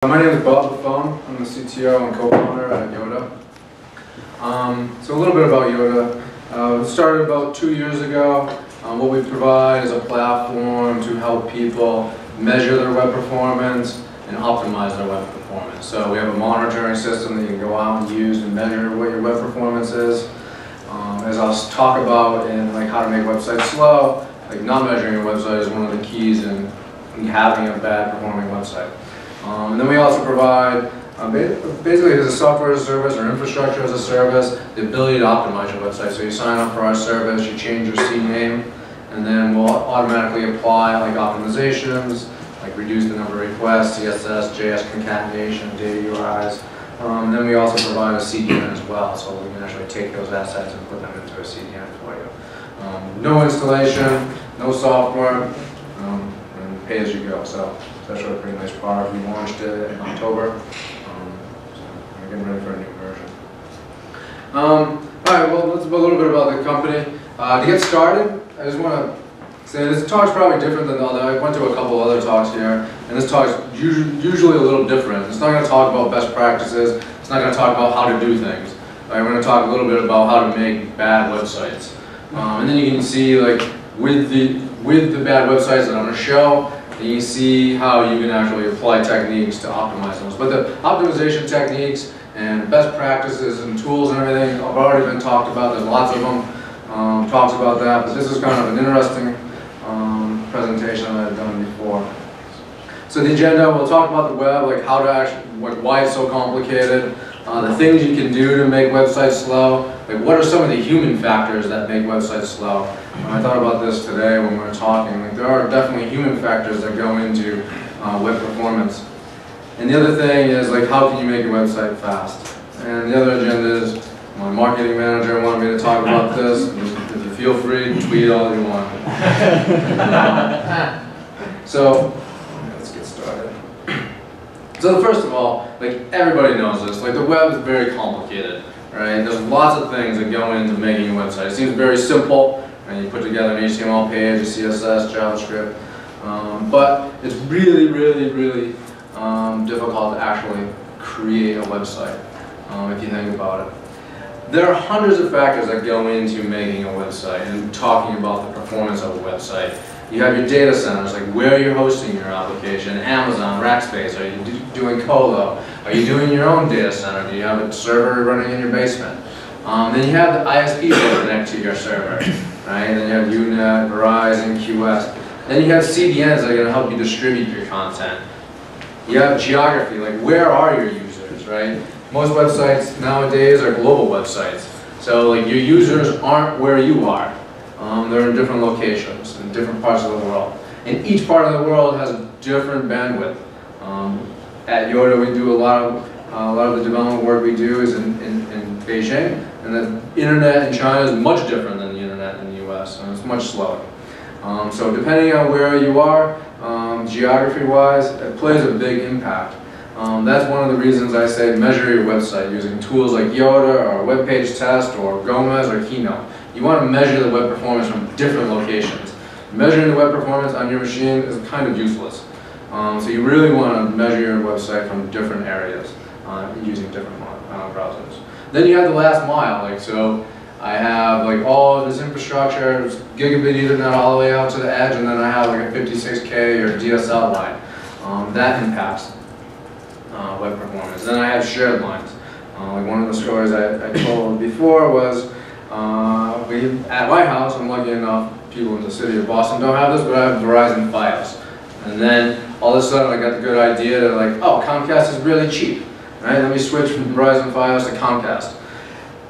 My name is Buffone. I'm the CTO and co-founder at Yoda. So a little bit about Yoda. It started about 2 years ago. What we provide is a platform to help people measure their web performance and optimize their web performance. So we have a monitoring system that you can go out and use and measure what your web performance is. As I'll talk about in how to make websites slow, not measuring your website is one of the keys in having a bad performing website. And then we also provide, basically as a software as a service or infrastructure as a service, the ability to optimize your website. So you sign up for our service, you change your CNAME, and then we'll automatically apply optimizations, reduce the number of requests, CSS, JS concatenation, data URIs. And then we also provide a CDN as well, so we can actually take those assets and put them into a CDN for you. No installation, no software, and pay as you go. So it's actually a pretty nice product. We launched it in October, so we're getting ready for a new version. Alright, well, let's a little bit about the company. To get started, I just want to say this talk's probably different than the other. I went to a couple other talks here, and this talk's usually a little different. It's not going to talk about best practices. It's not going to talk about how to do things. We're going to talk a little bit about how to make bad websites. And then you can see, with the bad websites that I'm going to show, and you see how you can actually apply techniques to optimize those. But the optimization techniques and best practices and tools and everything have already been talked about. There's lots of them talks about that, but this is kind of an interesting presentation that I've done before. So the agenda, we'll talk about the web, how to actually, why it's so complicated, the things you can do to make websites slow, what are some of the human factors that make websites slow. I thought about this today when we were talking. There are definitely human factors that go into web performance. And the other thing is how can you make your website fast? And the other agenda is my marketing manager wanted me to talk about this. If you feel free to tweet all you want. So let's get started. So first of all, everybody knows this. The web is very complicated, right? There's lots of things that go into making a website. It seems very simple. And you put together an HTML page, a CSS, JavaScript, but it's really, really, really difficult to actually create a website, if you think about it. There are hundreds of factors that go into making a website and talking about the performance of a website. You have your data centers, where you're hosting your application, Amazon, Rackspace, are you doing colo? Are you doing your own data center? Do you have a server running in your basement? Then you have the ISPs that connect to your server. Right? Then you have Unet, Verizon, QS. Then you have CDNs that are going to help you distribute your content. You have geography, where are your users, right? Most websites nowadays are global websites. So your users aren't where you are. They're in different locations, in different parts of the world. And each part of the world has a different bandwidth. At Yoda, we do a lot of the development work we do is in Beijing, and the internet in China is much different than the internet in the US, and it's much slower. So depending on where you are, geography-wise, it plays a big impact. That's one of the reasons I say measure your website using tools like Yoda or Web Page Test or Gomez or Keynote. You want to measure the web performance from different locations. Measuring the web performance on your machine is kind of useless. So you really want to measure your website from different areas using different browsers. Then you have the last mile. So I have all of this infrastructure, gigabit Ethernet all the way out to the edge, and then I have a 56K or DSL line. That impacts web performance. Then I have shared lines. One of the stories I told before was at my house, I'm lucky enough, people in the city of Boston don't have this, but I have Verizon Fios. And then all of a sudden I got the good idea that oh, Comcast is really cheap. Right? Let me switch from Verizon Fios to Comcast.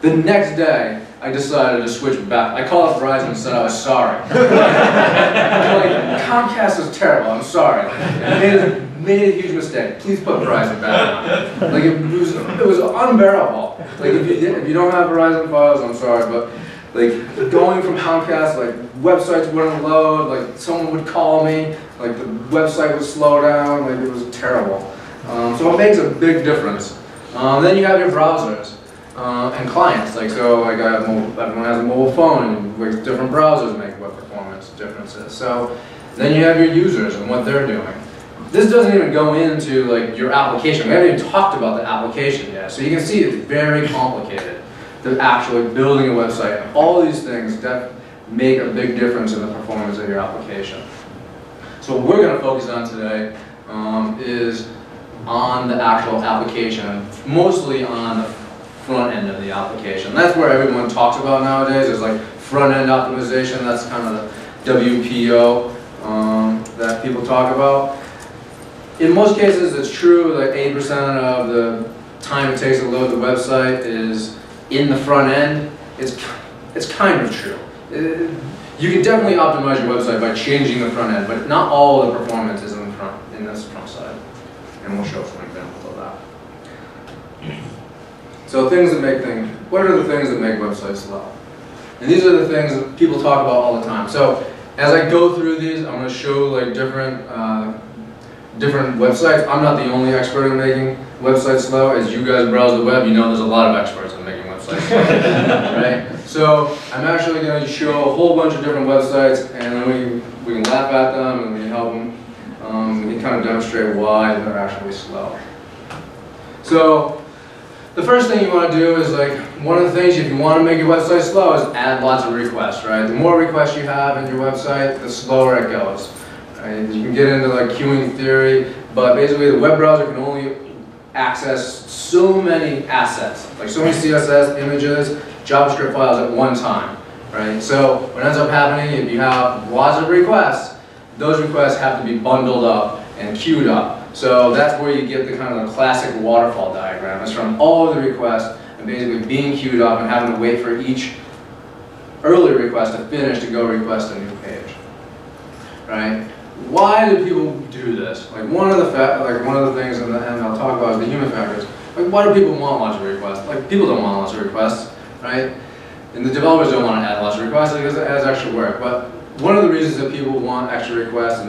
The next day, I decided to switch back. I called up Verizon and said I was sorry. Comcast is terrible, I'm sorry. I made a huge mistake. Please put Verizon back on. It was unbearable. If you don't have Verizon Fios, I'm sorry, but going from Comcast, websites wouldn't load, someone would call me, the website would slow down, it was terrible. So it makes a big difference. Then you have your browsers and clients. Everyone has a mobile phone, and different browsers make web performance differences. So then you have your users and what they're doing. This doesn't even go into like your application. We haven't even talked about the application yet. So you can see it's very complicated, the actually building a website. And all these things that make a big difference in the performance of your application. So what we're going to focus on today is on the actual application, mostly on the front end of the application. That's where everyone talks about nowadays, is like front end optimization. That's kind of the WPO that people talk about. In most cases, it's true that 80% of the time it takes to load the website is in the front end. It's kind of true. You can definitely optimize your website by changing the front end, but not all the performance is in this front side. And we'll show some examples of that. So what are the things that make websites slow? And these are the things that people talk about all the time. So as I go through these, I'm going to show like different websites. I'm not the only expert in making websites slow. As you guys browse the web, you know there's a lot of experts in making websites slow, right? So I'm actually going to show a whole bunch of different websites, and then we can laugh at them and we can help them. We can kind of demonstrate why they're actually slow. So the first thing you want to do is, like, one of the things if you want to make your website slow is add lots of requests, right? The more requests you have in your website, the slower it goes. Right? You can get into like queuing theory, but basically the web browser can only access so many assets, like so many CSS, images, JavaScript files at one time, right? So what ends up happening, if you have lots of requests, those requests have to be bundled up and queued up. So that's where you get the kind of the classic waterfall diagram. It's from all of the requests and basically being queued up and having to wait for each early request to finish to go request a new page, right? Why do people do this? Like one of the things, and I'll talk about, is the human factors. Like, why do people want lots of requests? Like, people don't want lots of requests, right? And the developers don't want to add lots of requests because it adds extra work. But one of the reasons that people want extra requests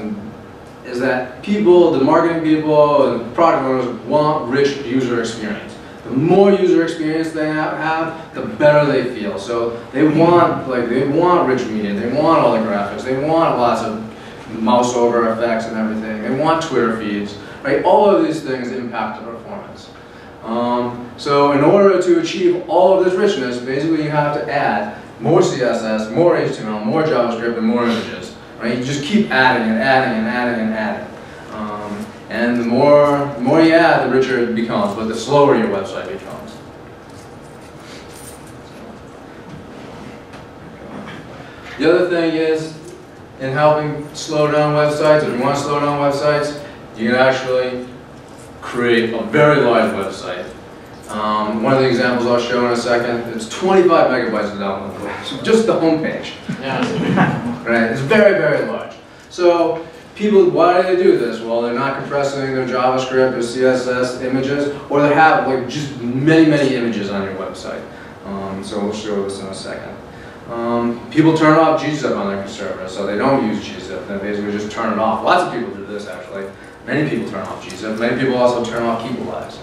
is that people, the marketing people, and product owners want rich user experience. The more user experience they have, the better they feel. So they want rich media. They want all the graphics. They want lots of mouse over effects and everything. They want Twitter feeds, right? All of these things impact the performance. So in order to achieve all of this richness, basically you have to add more CSS, more HTML, more JavaScript, and more images, right? You just keep adding and adding and adding and adding. And the more you add, the richer it becomes, but the slower your website becomes. The other thing is, in helping slow down websites, if you want to slow down websites, you can actually create a very large website. One of the examples I'll show in a second, it's 25 megabytes to download, so just the home page. Yeah. Right? It's very, very large. So people, why do they do this? Well, they're not compressing their JavaScript or CSS images, or they have like just many, many images on your website. So we'll show this in a second. People turn off gzip on their server, so they don't use gzip. They basically just turn it off. Lots of people do this, actually. Many people turn off gzip. Many people also turn off keepalize.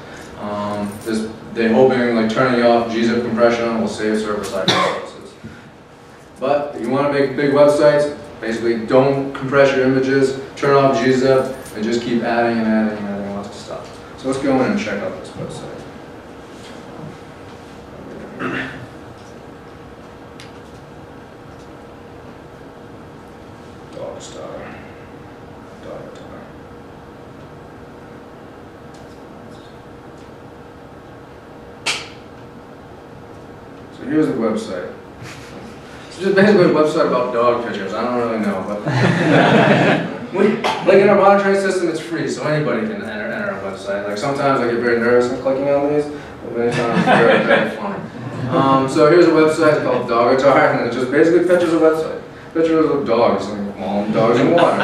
They're hoping like turning off gzip compression will save server-side resources. But if you want to make big websites, basically don't compress your images, turn off gzip, and just keep adding and adding and adding lots of stuff. So let's go in and check out this website. So here's the website. It's just basically a website about dog pictures. I don't really know, but like in our monitoring system, it's free, so anybody can enter our website. Like sometimes I get very nervous when clicking on these, but many times it's very, very funny. So here's a website called Dogatar, and it's just basically pictures of website. Pictures of dogs, like dogs in water.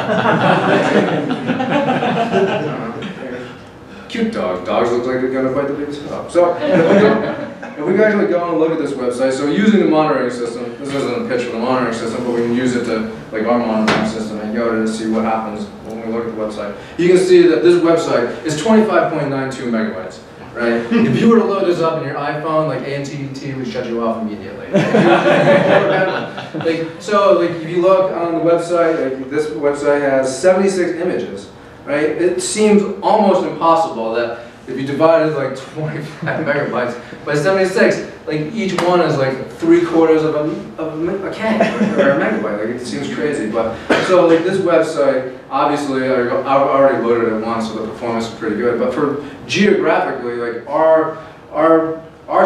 Cute dogs. Dogs look like they're gonna bite the baby's head off. So if we can actually go and look at this website, so using the monitoring system, this isn't a pitch for the monitoring system, but we can use it to, like our monitoring system, and go to see what happens when we look at the website. You can see that this website is 25.92 megabytes, right? If you were to load this up in your iPhone, like AT&T would shut you off immediately. So if you look on the website, like this website has 76 images. right? It seems almost impossible that if you divided like 25 megabytes by 76, like each one is like 3/4 of a K or a megabyte. Like it seems crazy, but so like this website, obviously I've already loaded it once, so the performance is pretty good. But for geographically, like our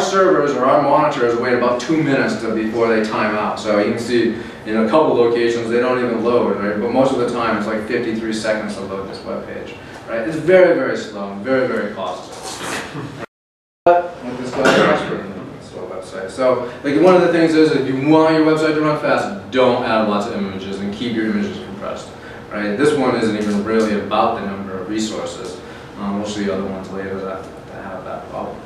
servers or our monitors wait about 2 minutes before they time out. So you can see in a couple locations they don't even load, right? But most of the time it's like 53 seconds to load this web page, right? It's very, very slow and very, very costly. But this website. So like one of the things is if you want your website to run fast, don't add lots of images and keep your images compressed, right? This one isn't even really about the number of resources. We'll see other ones later that have that problem.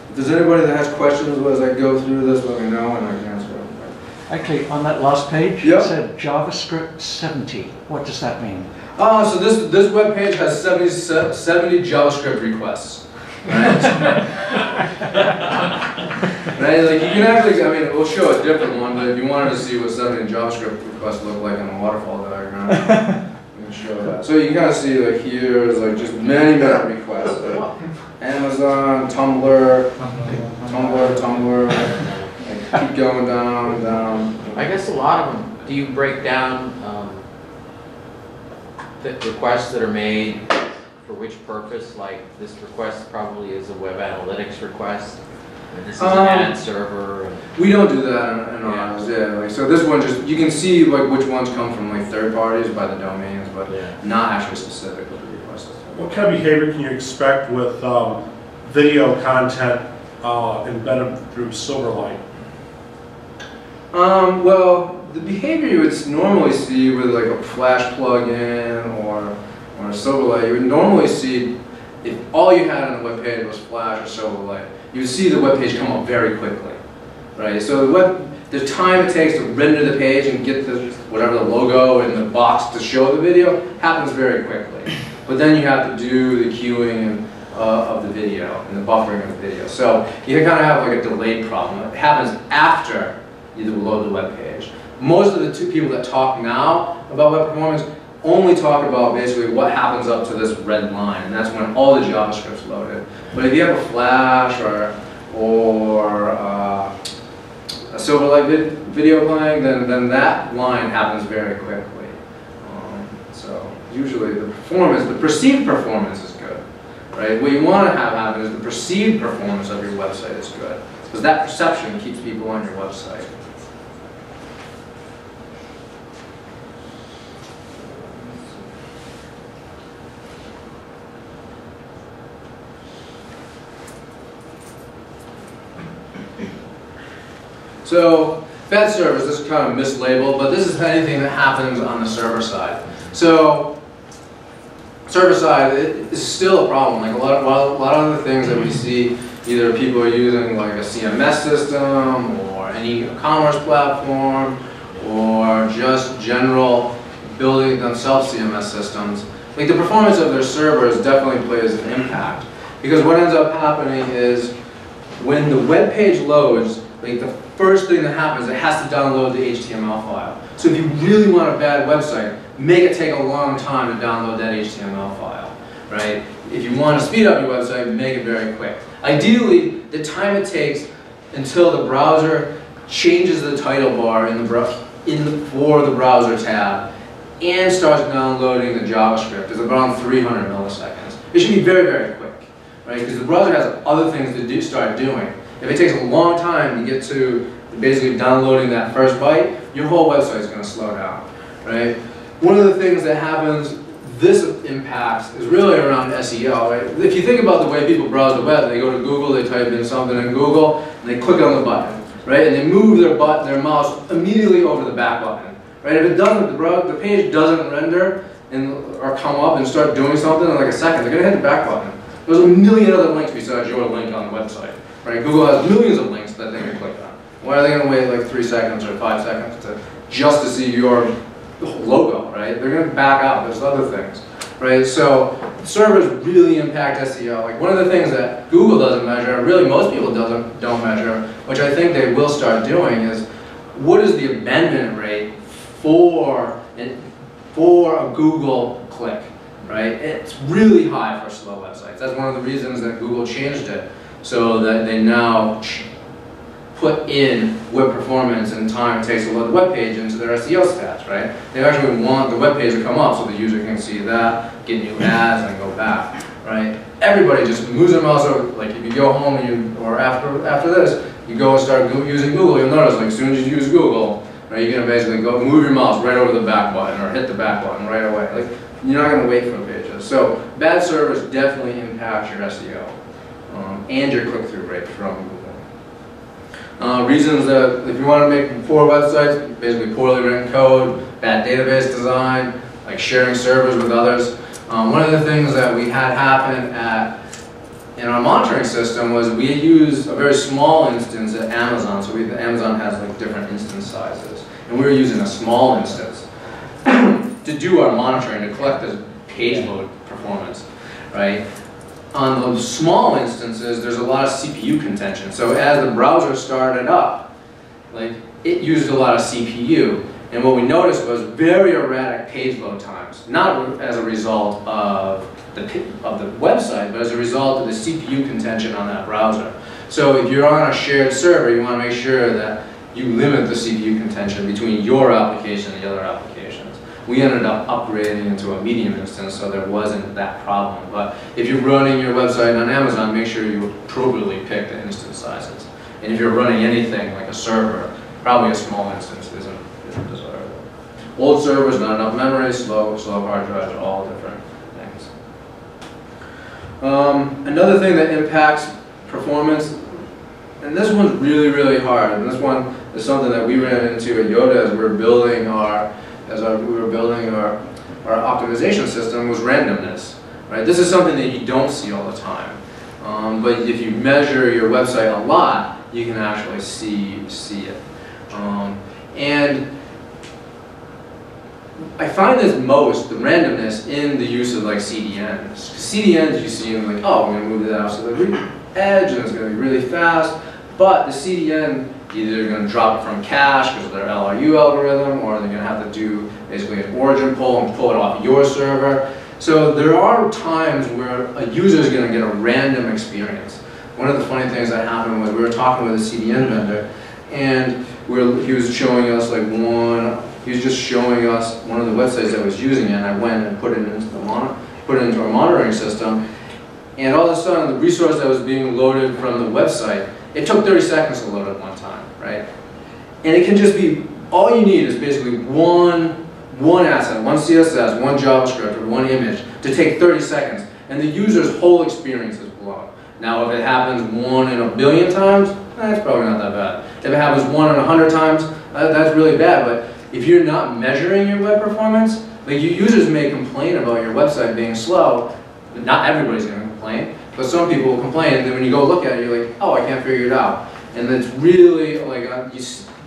If there's anybody that has questions as I go through this, let me know and I can answer them. Actually, on that last page, yep. It said JavaScript 70. What does that mean? So this web page has 70 JavaScript requests. Right? Right? Like you can actually, I mean, we'll show a different one, but if you wanted to see what 70 JavaScript requests look like in a waterfall diagram, we can show that. So you can kind of see like here's like just many requests. Amazon, Tumblr, like, keep going down and down. I guess a lot of them, do you break down the requests that are made for which purpose? Like this request probably is a web analytics request, and this is an ad server. We don't do that in ours, yeah. Like, so this one just, you can see like which ones come from like third parties by the domains, but not actually specific with the requests. What kind of behavior can you expect with video content embedded through Silverlight? Well, the behavior you would normally see with like a Flash plugin or a Silverlight, you would normally see if all you had on the web page was Flash or Silverlight, you would see the web page come up very quickly, right? So the time it takes to render the page and get whatever the logo in the box to show the video happens very quickly. But then you have to do the queuing of the video and the buffering of the video. So you kind of have like a delayed problem. It happens after you load the web page. Most of the people that talk now about web performance only talk about basically what happens up to this red line, and that's when all the JavaScript's loaded. But if you have a Flash or a Silverlight video playing, then that line happens very quickly. So usually the perceived performance is good, right? What you want to have happen is the perceived performance of your website is good, because that perception keeps people on your website. So fed servers, this is kind of mislabeled, but this is anything that happens on the server side. So server side is still a problem. Like a lot of the things that we see, either people are using like a CMS system or any commerce platform or just general building themselves CMS systems. Like the performance of their servers definitely plays an impact, because what ends up happening is when the web page loads, like the first thing that happens, it has to download the HTML file. So if you really want a bad website, make it take a long time to download that HTML file, right? If you want to speed up your website, make it very quick. Ideally, the time it takes until the browser changes the title bar for the browser tab and starts downloading the JavaScript is around 300 milliseconds. It should be very, very quick, right? Because the browser has other things to start doing. If it takes a long time to get to basically downloading that first byte, your whole website is going to slow down, right? One of the things that happens, this impacts, is really around SEO, right? If you think about the way people browse the web, they go to Google, they type in something in Google, and they click on the button, right? And they move their mouse immediately over the back button, right? If it doesn't, the page doesn't render or come up and start doing something in like a second, they're going to hit the back button. There's a million other links besides your link on the website. Right? Google has millions of links that they can click on. Why are they going to wait like 3 seconds or 5 seconds just to see your logo, right? They're going to back out. There's other things, right? So servers really impact SEO. Like one of the things that Google doesn't measure, really most people don't measure, which I think they will start doing, is what is the abandonment rate for and for a Google click, right? It's really high for slow websites. That's one of the reasons that Google changed it, so that they now put in what performance and time it takes to load the web page into their SEO stats, right? They actually want the web page to come up so the user can see that, get new ads, and go back, right? Everybody just moves their mouse over. Like if you go home and or after this, you go and start using Google, you'll notice like as soon as you use Google, right, you're gonna basically go move your mouse right over the back button or hit the back button right away. Like you're not gonna wait for pages. So bad servers definitely impact your SEO and your click-through rate from Google. Reasons that if you want to make poor websites, basically poorly written code, bad database design, like sharing servers with others. One of the things that we had happen in our monitoring system was we used a very small instance at Amazon. So Amazon has like different instance sizes, and we were using a small instance to do our monitoring to collect the page load performance, right? On those small instances, there's a lot of CPU contention. So as the browser started up, like it used a lot of CPU. And what we noticed was very erratic page load times, not as a result of the website, but as a result of the CPU contention on that browser. So if you're on a shared server, you want to make sure that you limit the CPU contention between your application and the other applications. We ended up upgrading into a medium instance, so there wasn't that problem. But if you're running your website on Amazon, make sure you appropriately pick the instance sizes. And if you're running anything like a server, probably a small instance isn't desirable. Old servers, not enough memory, slow hard drives, all different things. Another thing that impacts performance, and this one's really, really hard, and this one is something that we ran into at Yoda as we were building our optimization system, was randomness. Right? This is something that you don't see all the time, but if you measure your website a lot, you can actually see it. And I find this most, the randomness, in the use of like CDNs. CDNs, you see them like, oh, I'm going to move that out to the edge, and it's going to be really fast. But the CDN, either they're going to drop it from cache because of their LRU algorithm, or they're going to have to do basically an origin pull and pull it off your server. So there are times where a user is going to get a random experience. One of the funny things that happened was we were talking with a CDN vendor, and he was showing us like he was just showing us one of the websites that was using it, and I went and put it into our monitoring system, and all of a sudden the resource that was being loaded from the website, it took 30 seconds to load at one time, right? And it can just be, all you need is basically one asset, one CSS, one JavaScript, or one image to take 30 seconds, and the user's whole experience is blown. Now, if it happens 1 in a billion times, that's probably not that bad. If it happens 1 in 100 times, that's really bad. But if you're not measuring your web performance, like your users may complain about your website being slow, but not everybody's going to complain. But some people will complain, and then when you go look at it, you're like, oh, I can't figure it out. And it's really like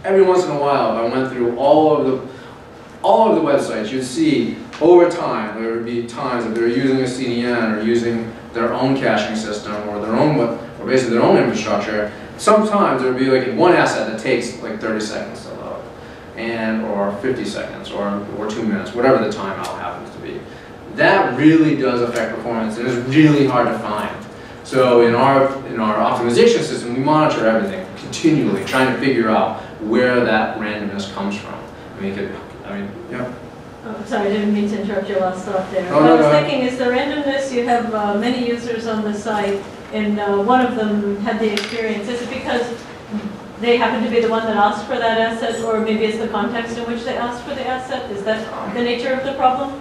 every once in a while, if I went through all of the websites, you'd see over time there would be times that they're using a CDN or using their own caching system or basically their own infrastructure. Sometimes there would be like one asset that takes like 30 seconds to load, or 50 seconds, or 2 minutes, whatever the timeout happens to be. That really does affect performance, and it's really hard to find. So in our optimization system, we monitor everything continually, trying to figure out where that randomness comes from. Yeah. Oh, sorry, I didn't mean to interrupt your last thought there. Oh, what no, I was thinking is the randomness, you have many users on the site, and one of them had the experience. Is it because they happen to be the one that asked for that asset, or maybe it's the context in which they asked for the asset? Is that the nature of the problem?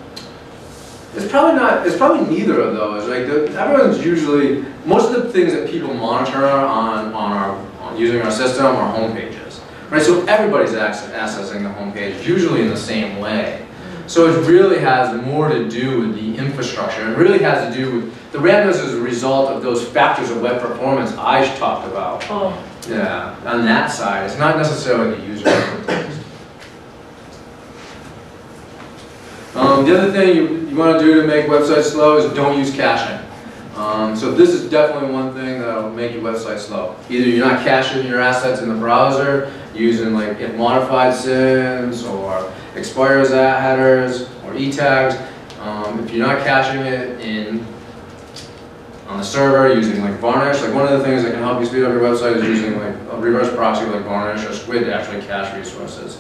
It's probably not. It's probably neither of those. Like everyone's usually, most of the things that people monitor on using our system are home pages, right? So everybody's accessing the home page, usually in the same way. So it really has more to do with the infrastructure. It really has to do with the randomness as a result of those factors of web performance I talked about. Oh. Yeah, on that side, it's not necessarily the user context. The other thing you want to do to make websites slow is don't use caching. So this is definitely one thing that will make your website slow. Either you're not caching your assets in the browser using like if modified sins or expires headers or e-tags. If you're not caching it in on the server using like Varnish, like one of the things that can help you speed up your website is using like a reverse proxy like Varnish or Squid to actually cache resources.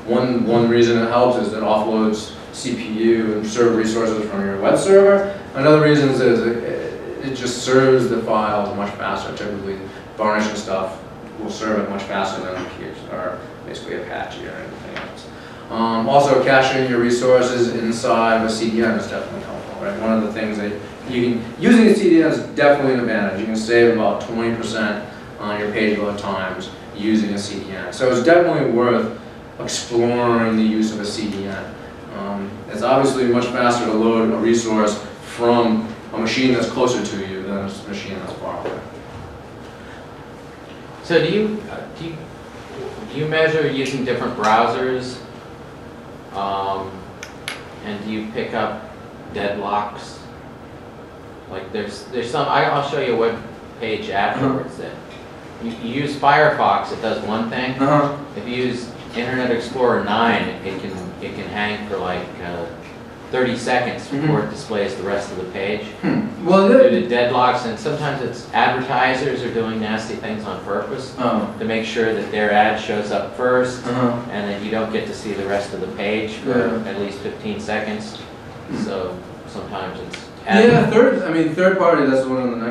One reason it helps is it offloads CPU and server resources from your web server. Another reason is it just serves the files much faster. Typically, Varnish and stuff will serve it much faster than or basically Apache or anything else. Also, caching your resources inside of a CDN is definitely helpful, right? One of the things that using a CDN is definitely an advantage. You can save about 20% on your page load times using a CDN. So it's definitely worth exploring the use of a CDN. It's obviously much faster to load a resource from a machine that's closer to you than a machine that's far away. So do you measure using different browsers? And do you pick up deadlocks? Like there's some, I'll show you a web page afterwards that you use Firefox, it does one thing. If you use Internet Explorer 9, it can hang for like 30 seconds before it displays the rest of the page. Well, due to deadlocks, and sometimes it's advertisers are doing nasty things on purpose to make sure that their ad shows up first, and then you don't get to see the rest of the page for at least 15 seconds. So sometimes it's third party. That's the one on the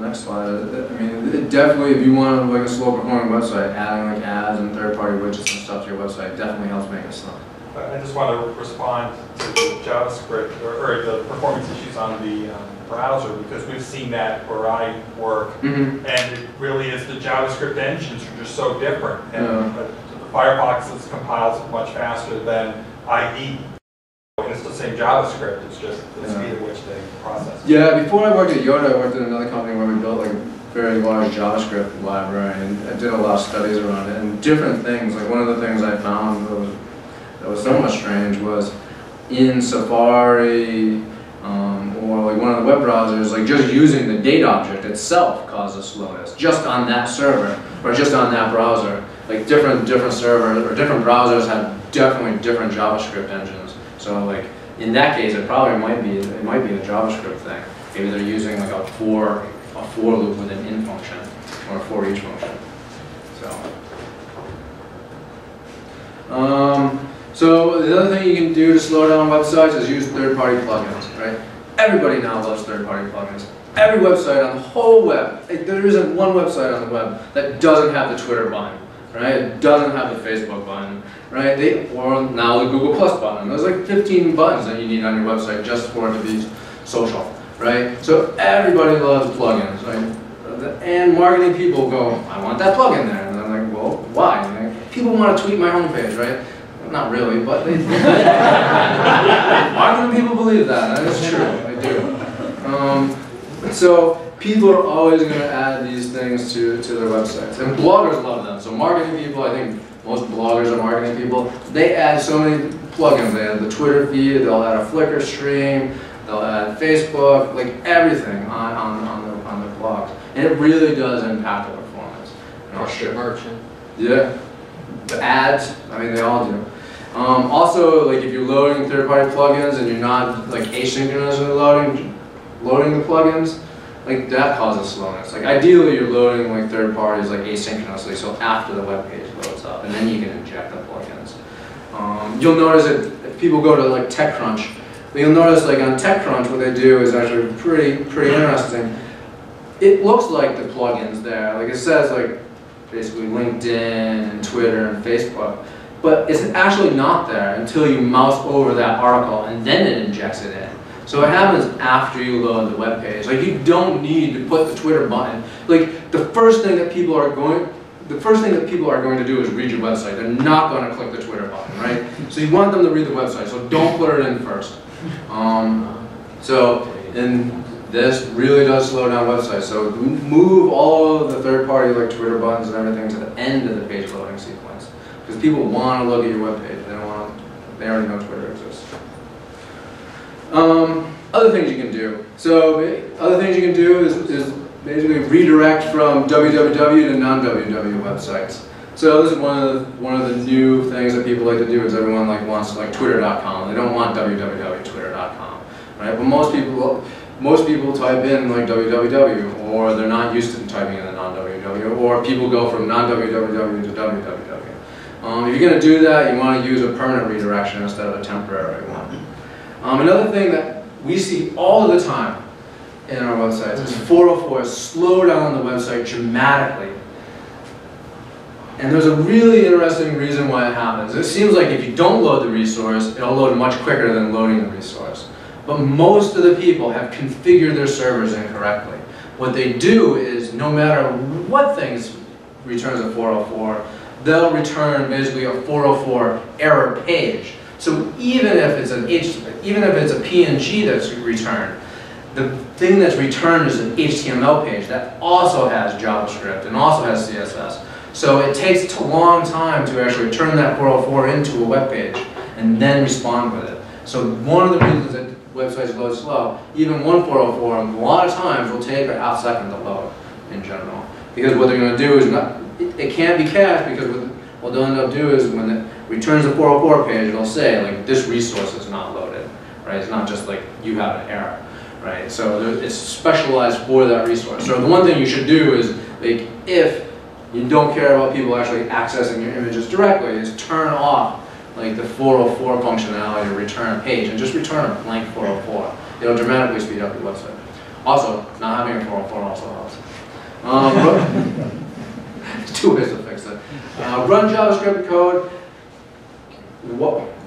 next slide. I mean, it definitely, if you want like a slow performing website, adding like ads and third party widgets and stuff to your website definitely helps make it slow. I just want to respond to the JavaScript or the performance issues on the browser, because we've seen that where I work, and it really is the JavaScript engines are just so different, and the Firefox compiles it much faster than IE. And it's the same JavaScript, it's just the speed at which they process it. Yeah, before I worked at Yoda, I worked at another company where we built like a very large JavaScript library, and I did a lot of studies around it, and different things. Like one of the things I found that was somewhat strange was in Safari or like one of the web browsers, like just using the date object itself causes slowness just on that server or just on that browser. Like different servers or different browsers have definitely different JavaScript engines. So like in that case, it might be a JavaScript thing. Maybe they're using like a for loop with an in function or a for each function. So the other thing you can do to slow down websites is use third-party plugins, right? Everybody now loves third-party plugins. Every website on the whole web, there isn't one website on the web that doesn't have the Twitter button, right? It doesn't have the Facebook button, right? Or now the Google Plus button. There's like 15 buttons that you need on your website just for it to be social, right? So everybody loves plugins, right? And marketing people go, I want that plugin there. And I'm like, well, why? And like, people want to tweet my homepage, right? Not really, but they marketing people believe that. That is true. They do. So people are always going to add these things to their websites, and bloggers love them. So marketing people, I think most bloggers are marketing people. They add so many plugins. They add the Twitter feed. They'll add a Flickr stream. They'll add Facebook, like everything on the blogs, and it really does impact the performance. Merchant. Yeah. The ads, I mean, they all do. Also, like if you're loading third-party plugins and you're not like asynchronously loading the plugins, like that causes slowness. Like ideally, you're loading like third parties like asynchronously, so after the web page loads up, and then you can inject the plugins. You'll notice that if people go to like TechCrunch, you'll notice like on TechCrunch what they do is actually pretty interesting. It looks like the plugins there, like it says like basically LinkedIn and Twitter and Facebook. But it's actually not there until you mouse over that article and then it injects it in. So it happens after you load the web page. Like you don't need to put the Twitter button. Like the first thing that people are going to do is read your website. They're not going to click the Twitter button, right? So you want them to read the website. So don't put it in first. And this really does slow down websites. So move all of the third-party like Twitter buttons and everything to the end of the page loading sequence. Because people want to look at your web page. They already know Twitter exists. Other things you can do. So other things you can do is basically redirect from www to non-www websites. So this is one of the new things that people like to do is everyone like wants like Twitter.com. They don't want www.twitter.com, right? But most people type in like www, or they're not used to typing in the non-www, or people go from non-www to www. If you're going to do that, you want to use a permanent redirection instead of a temporary one. Another thing that we see all of the time in our websites is 404 slow down the website dramatically. And there's a really interesting reason why it happens. It seems like if you don't load the resource, it'll load much quicker than loading the resource. But most of the people have configured their servers incorrectly. What they do is, no matter what things returns a 404, they'll return basically a 404 error page. So even if it's a PNG that's returned, the thing that's returned is an HTML page that also has JavaScript and also has CSS. So it takes a long time to actually turn that 404 into a web page and then respond with it. So one of the reasons that websites load slow, even one 404 a lot of times will take a half second to load in general. Because what they're going to do is it can't be cached, because what they'll end up doing is when it returns the 404 page, it'll say like this resource is not loaded, right? It's not just like you have an error, right? So it's specialized for that resource. So the one thing you should do is, like, if you don't care about people actually accessing your images directly, is turn off like the 404 functionality to return a page and just return a blank 404. It'll dramatically speed up your website. Also, not having a 404 also helps. There's two ways to fix it. Run JavaScript code.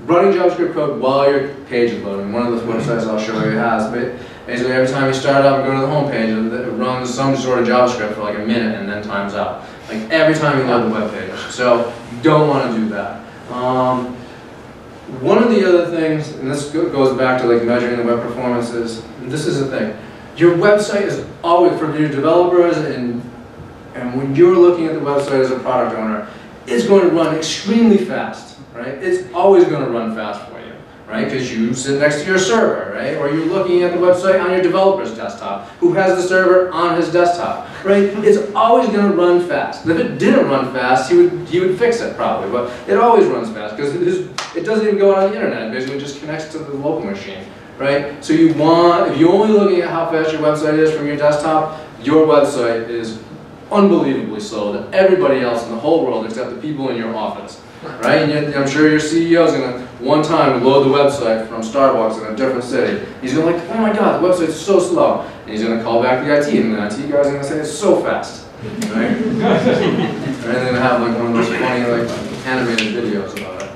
Running JavaScript code while your page is loading. One of the websites I'll show you has, basically every time you start up and go to the home page, it runs some sort of JavaScript for like a minute and then times out. Like every time you load the web page. So you don't want to do that. One of the other things, and this goes back to like measuring the web performances, this is the thing. Your website is always, for your developers and when you're looking at the website as a product owner, it's going to run extremely fast, right? It's always going to run fast for you, right? Because you sit next to your server, right? Or you're looking at the website on your developer's desktop, who has the server on his desktop, right? It's always going to run fast. And if it didn't run fast, he would fix it probably, but it always runs fast because it doesn't even go out on the internet. It basically just connects to the local machine, right? So if you're only looking at how fast your website is from your desktop, your website is unbelievably slow to everybody else in the whole world except the people in your office, right? And yet, I'm sure your CEO is going to one time load the website from Starbucks in a different city. He's going to like, oh my God, the website's so slow. And he's going to call back the IT, and the IT guys are going to say it's so fast, right? And they're going to have like one of those funny like animated videos about it.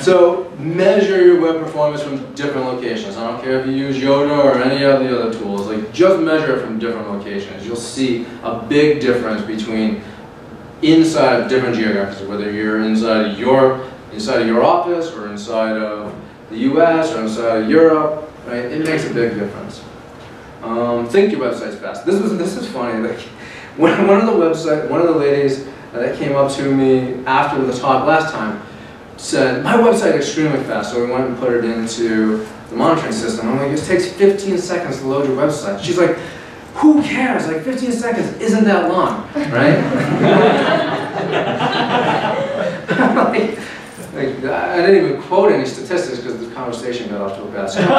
So measure your web performance from different locations. I don't care if you use Yoda or any of the other tools. Like, just measure it from different locations. You'll see a big difference between inside of different geographies, whether you're inside of your office or inside of the U.S. or inside of Europe. Right? It makes a big difference. Think your website's fast. This is funny. Like, one of the ladies that came up to me after the talk last time said, my website is extremely fast, so we went and put it into the monitoring system. I'm like, it takes 15 seconds to load your website. She's like, who cares? Like 15 seconds isn't that long, right? I didn't even quote any statistics because the conversation got off to a bad start.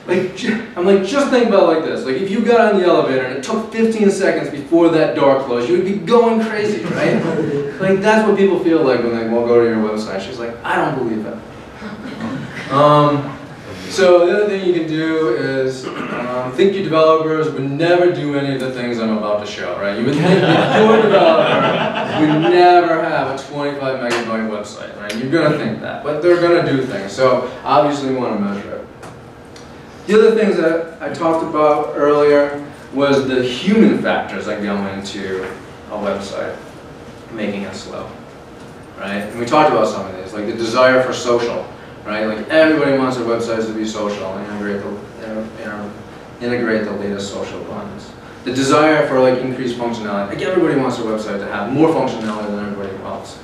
I'm like, just think about it like this. Like, if you got on the elevator and it took 15 seconds before that door closed, you would be going crazy, right? Like, that's what people feel like when they go to your website. She's like, I don't believe it. So the other thing you can do is think your developers would never do any of the things I'm about to show, right? You would think that your developer would never have a 25 megabyte website, right? You're going to think that, but they're going to do things. So obviously you want to measure it. The other things that I talked about earlier was the human factors that go into a website, making it slow, right? And we talked about some of these, like the desire for social, right? Like everybody wants their websites to be social and integrate the latest social buttons. The desire for like increased functionality, like everybody wants their website to have more functionality than everybody else,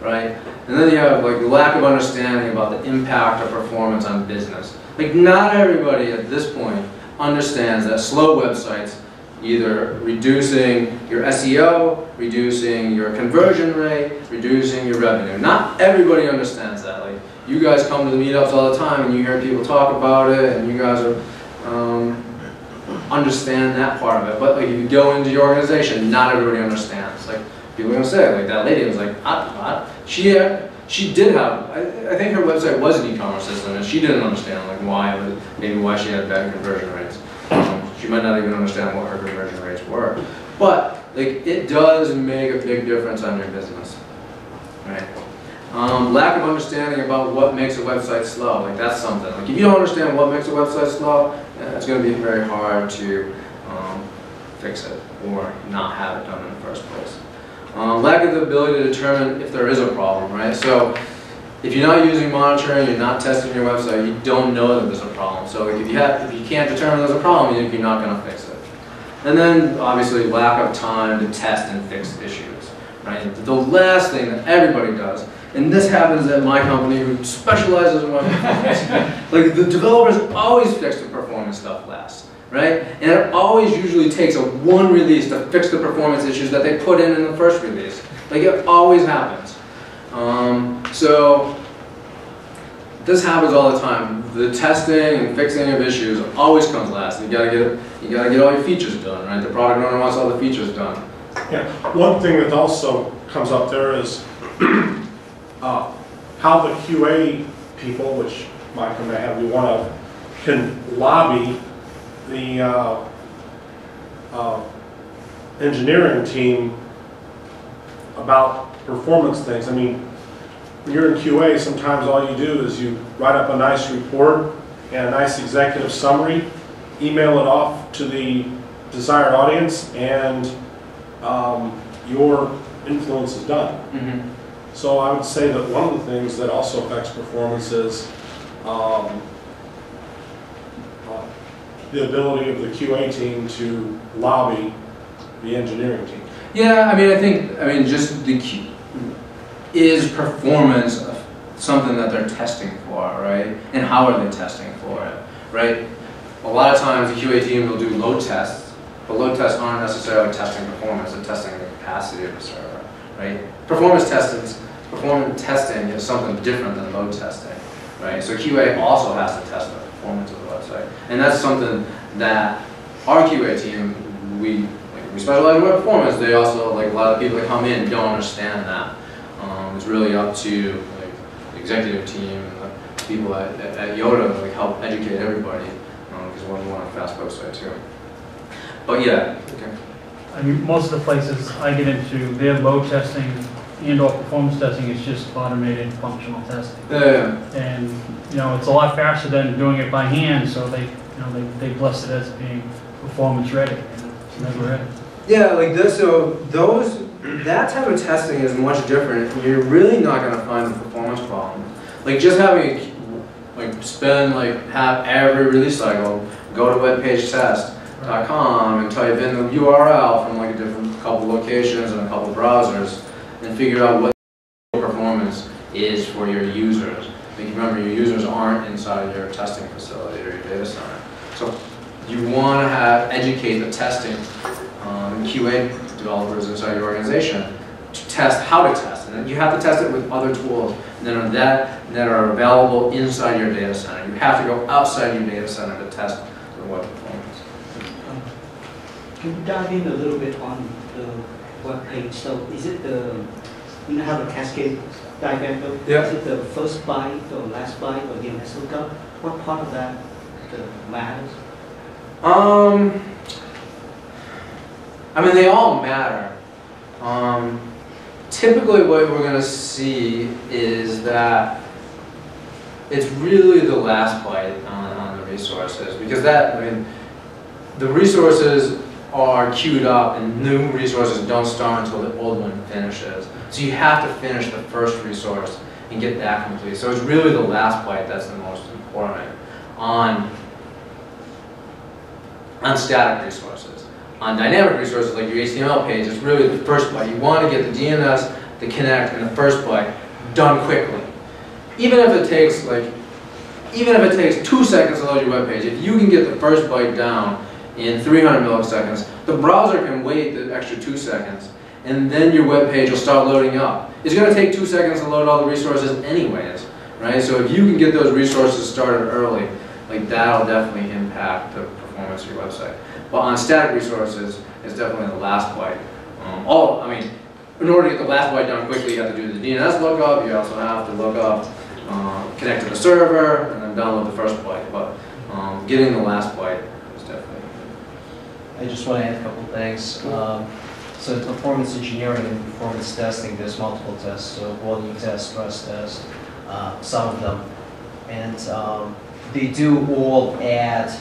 right? And then you have like the lack of understanding about the impact of performance on business. Like, not everybody at this point understands that slow websites either reducing your SEO, reducing your conversion rate, reducing your revenue. Not everybody understands that. Like, you guys come to the meetups all the time and you hear people talk about it and you guys are, understand that part of it. But like, if you go into your organization, not everybody understands. Like, people are going to say, like, that lady was like, she did have, I think her website was an e-commerce system and she didn't understand like why she had bad conversion rates. She might not even understand what her conversion rates were. But like, it does make a big difference on your business, right? Lack of understanding about what makes a website slow, like that's something. Like, if you don't understand what makes a website slow, it's going to be very hard to fix it or not have it done in the first place. Lack of the ability to determine if there is a problem, right? So if you're not using monitoring, you're not testing your website, you don't know that there's a problem. So like, if you can't determine there's a problem, you're not going to fix it. And then obviously lack of time to test and fix issues, right? The last thing that everybody does, and this happens at my company who specializes in web performance, like the developers always fix the performance stuff last, right? And it always usually takes one release to fix the performance issues that they put in the first release. Like, it always happens. So this happens all the time. The testing and fixing of issues always comes last. You gotta get all your features done, right? The product owner wants all the features done. Yeah. One thing that also comes up there is how the QA people, which Mike may have be one of, can lobby the engineering team about performance things. I mean, when you're in QA, sometimes all you do is you write up a nice report and a nice executive summary, email it off to the desired audience, and your influence is done. Mm-hmm. So I would say that one of the things that also affects performance is the ability of the QA team to lobby the engineering team. Yeah, I mean, just is performance something that they're testing for, right? And how are they testing for it, right? A lot of times the QA team will do load tests, but load tests aren't necessarily testing performance, they're testing the capacity of the server, right? Performance testing is something different than load testing, right? So QA also has to test the performance of the website. And that's something that our QA team, we specialize in web performance. They also, like, a lot of people that come in don't understand that. It's really up to like the executive team and the people at Yoda to like help educate everybody, because we want a fast website too. But yeah, okay. I mean, most of the places I get into, their load testing and/or performance testing is just automated functional testing. Yeah. And you know, it's a lot faster than doing it by hand, so they bless it as being performance ready, and it's never ready. Yeah, like this. So that type of testing is much different. You're really not going to find the performance problem. Like, just having have every release cycle go to webpagetest.com and type in the URL from like a couple locations and a couple browsers and figure out what performance is for your users. Like, remember, your users aren't inside your testing facility or your data center. So you want to educate the testing QA developers inside your organization to test how to test, and then you have to test it with other tools that are available inside your data center. You have to go outside your data center to test the web performance. Can you dive in a little bit on the web page? So is it you know how the cascade diagram goes? Yeah. Is it the first byte or last byte or DNS lookup? What part of that matters? I mean, they all matter. Typically what we're going to see is that it's really the last byte on the resources, because the resources are queued up and new resources don't start until the old one finishes. So you have to finish the first resource and get that complete. So it's really the last byte that's the most important on static resources. On dynamic resources like your HTML page, it's really the first byte. You want to get the DNS, the connect, and the first byte done quickly. Even if it takes 2 seconds to load your web page, if you can get the first byte down in 300 milliseconds. The browser can wait the extra 2 seconds, and then your web page will start loading up. It's going to take 2 seconds to load all the resources anyways, right? So if you can get those resources started early, like that'll definitely impact the performance of your website. But on static resources, it's definitely the last byte. I mean, in order to get the last byte done quickly, you have to do the DNS lookup. You also have to look up, connect to the server, and then download the first byte. But getting the last byte is definitely. I just want to add a couple things. So in performance engineering and performance testing, there's multiple tests. So volume test, stress test, some of them, and they do all add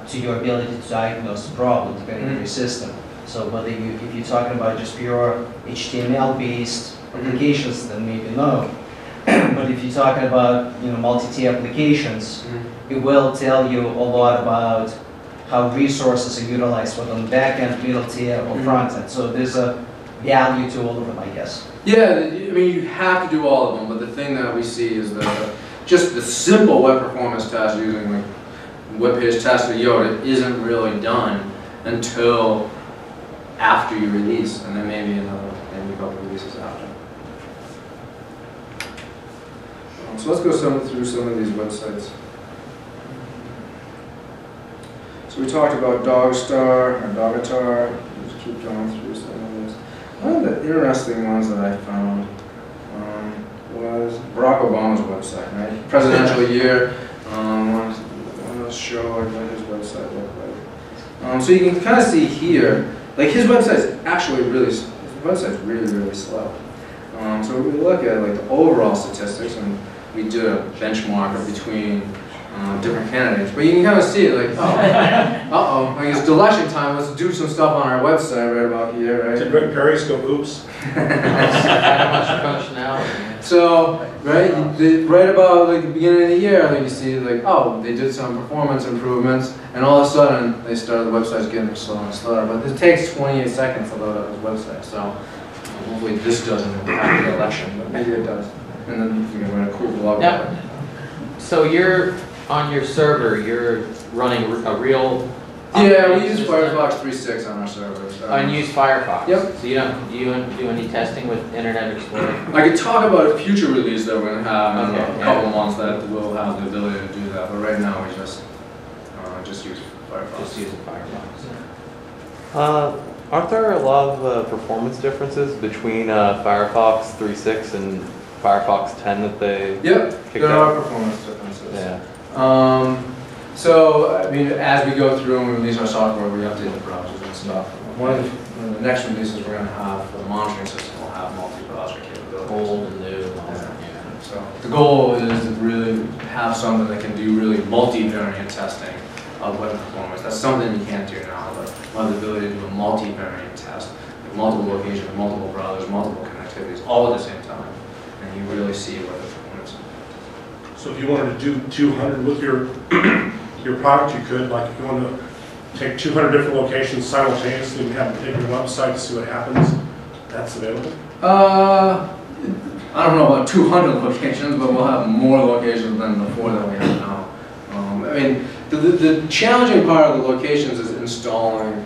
to your ability to diagnose the problem depending on your system. So whether if you're talking about just pure HTML-based applications, then maybe no. But if you're talking about multi-tier applications, it will tell you a lot about how resources are utilized, whether on the back end, middle tier, or front end. So there's a value to all of them, I guess. Yeah, I mean, you have to do all of them, but the thing that we see is that just the simple web performance test using like web page test or Yoda isn't really done until after you release, and then maybe a couple of releases after. So let's go through some of these websites. So we talked about Dogstar or Dogatar. Just keep going through some of these. One of the interesting ones that I found was Barack Obama's website, right? Presidential year. I want to show what his website looked like. So you can kind of see here, like his website's actually really slow. So we look at like the overall statistics, and we did a benchmark between different candidates, but you can kind of see it like, like it's election time, let's do some stuff on our website right about here, right? Did Rick Perry go, oops? So, right, right about like the beginning of the year, like you see like, they did some performance improvements, and all of a sudden they started, the website's getting slower and slower, but it takes 28 seconds to load up his website, so hopefully this doesn't impact the election, but maybe it does. And then you can write a cool blog. Yeah. So you're on your server, you're running a real. Yeah, we use Firefox 3.6 on our servers. And use Firefox. Yep. So you don't do any testing with Internet Explorer? I could talk about a future release that we're going to have in a couple of months that will have the ability to do that. But right now we just use Firefox. Just using Firefox. Aren't there a lot of performance differences between Firefox 3.6 and Firefox 10 that they kicked out? There are performance differences. Yeah. So, I mean, as we go through and we release our software, we update the browsers and stuff. One of the next releases we're going to have for the monitoring system will have multi-browser capabilities. Old and new. Yeah. So the goal is to really have something that can do really multi-variant testing of web performance. That's something you can't do now, but we'll have the ability to do a multi-variant test with multiple locations, multiple browsers, multiple connectivities, all at the same time. And you really see what the performance is. So if you wanted to do 200 with your product, you could. Like if you want to take 200 different locations simultaneously and have them take your website to see what happens, that's available? I don't know about 200 locations, but we'll have more locations than before that we have now. I mean, the challenging part of the locations is installing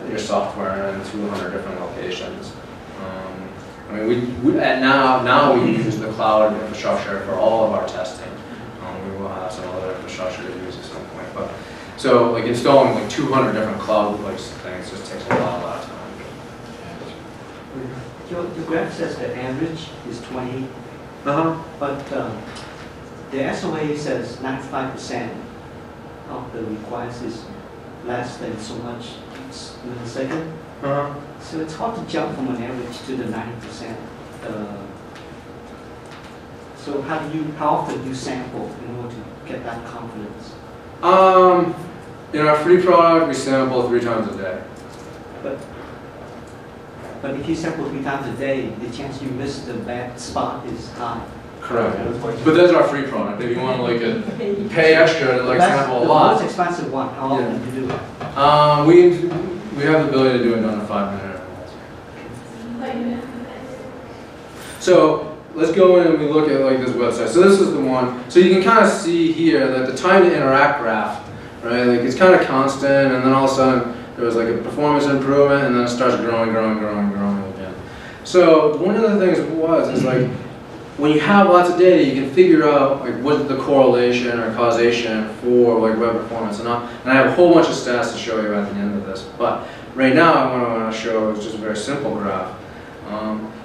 your software in 200 different locations. I mean, now we use the cloud infrastructure for all of our testing. We will have some other infrastructure to use at some point, but so like installing like 200 different cloud-based things just takes a lot of time. Your graph says the average is 20, but the SOA says 95% of the request is less than so much millisecond. So it's hard to jump from an average to the 90%. So how often do you sample in order to get that confidence? In our free product, we sample 3 times a day. But if you sample 3 times a day, the chance you miss the bad spot is high. Correct. But that's our free product. If you want to like pay extra to like sample a lot. The most expensive one. How often do you do it? We have the ability to do it on a 5-minute interval. So let's go in and we look at like this website. So this is the one. So you can kind of see here that the time to interact graph, right? Like it's kind of constant, and then all of a sudden there was like a performance improvement, and then it starts growing again. So one of the things is like when you have lots of data, you can figure out like what the correlation or causation for like web performance. And I have a whole bunch of stats to show you at the end of this, but right now what I want to show is just a very simple graph.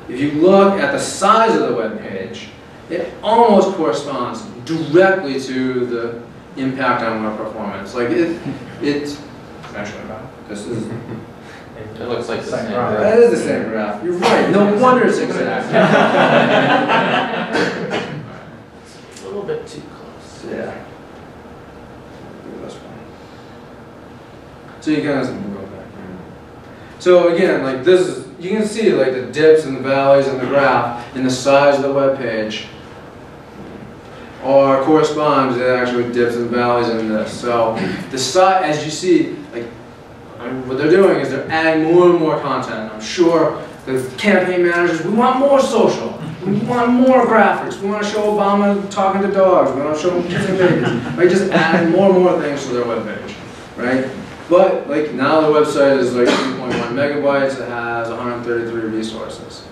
If you look at the size of the web page, it almost corresponds directly to the impact on web performance. Like it's actually this is. It looks like the same That graph. is the same graph. You're right. No wonder it's exact. It's a little bit too close. Yeah. This one. So you guys can go back. So again, like this is, you can see like the dips and the valleys in the graph in the size of the web page or corresponds to actually dips and valleys in this. So the size, as you see, like what they're doing is they're adding more and more content. I'm sure the campaign managers, we want more social. We want more graphics. We want to show Obama talking to dogs. We want to show him kissing babies. Right? Just adding more and more things to their webpage, right? But like now the website is like 3.1 megabytes. It has 133 resources.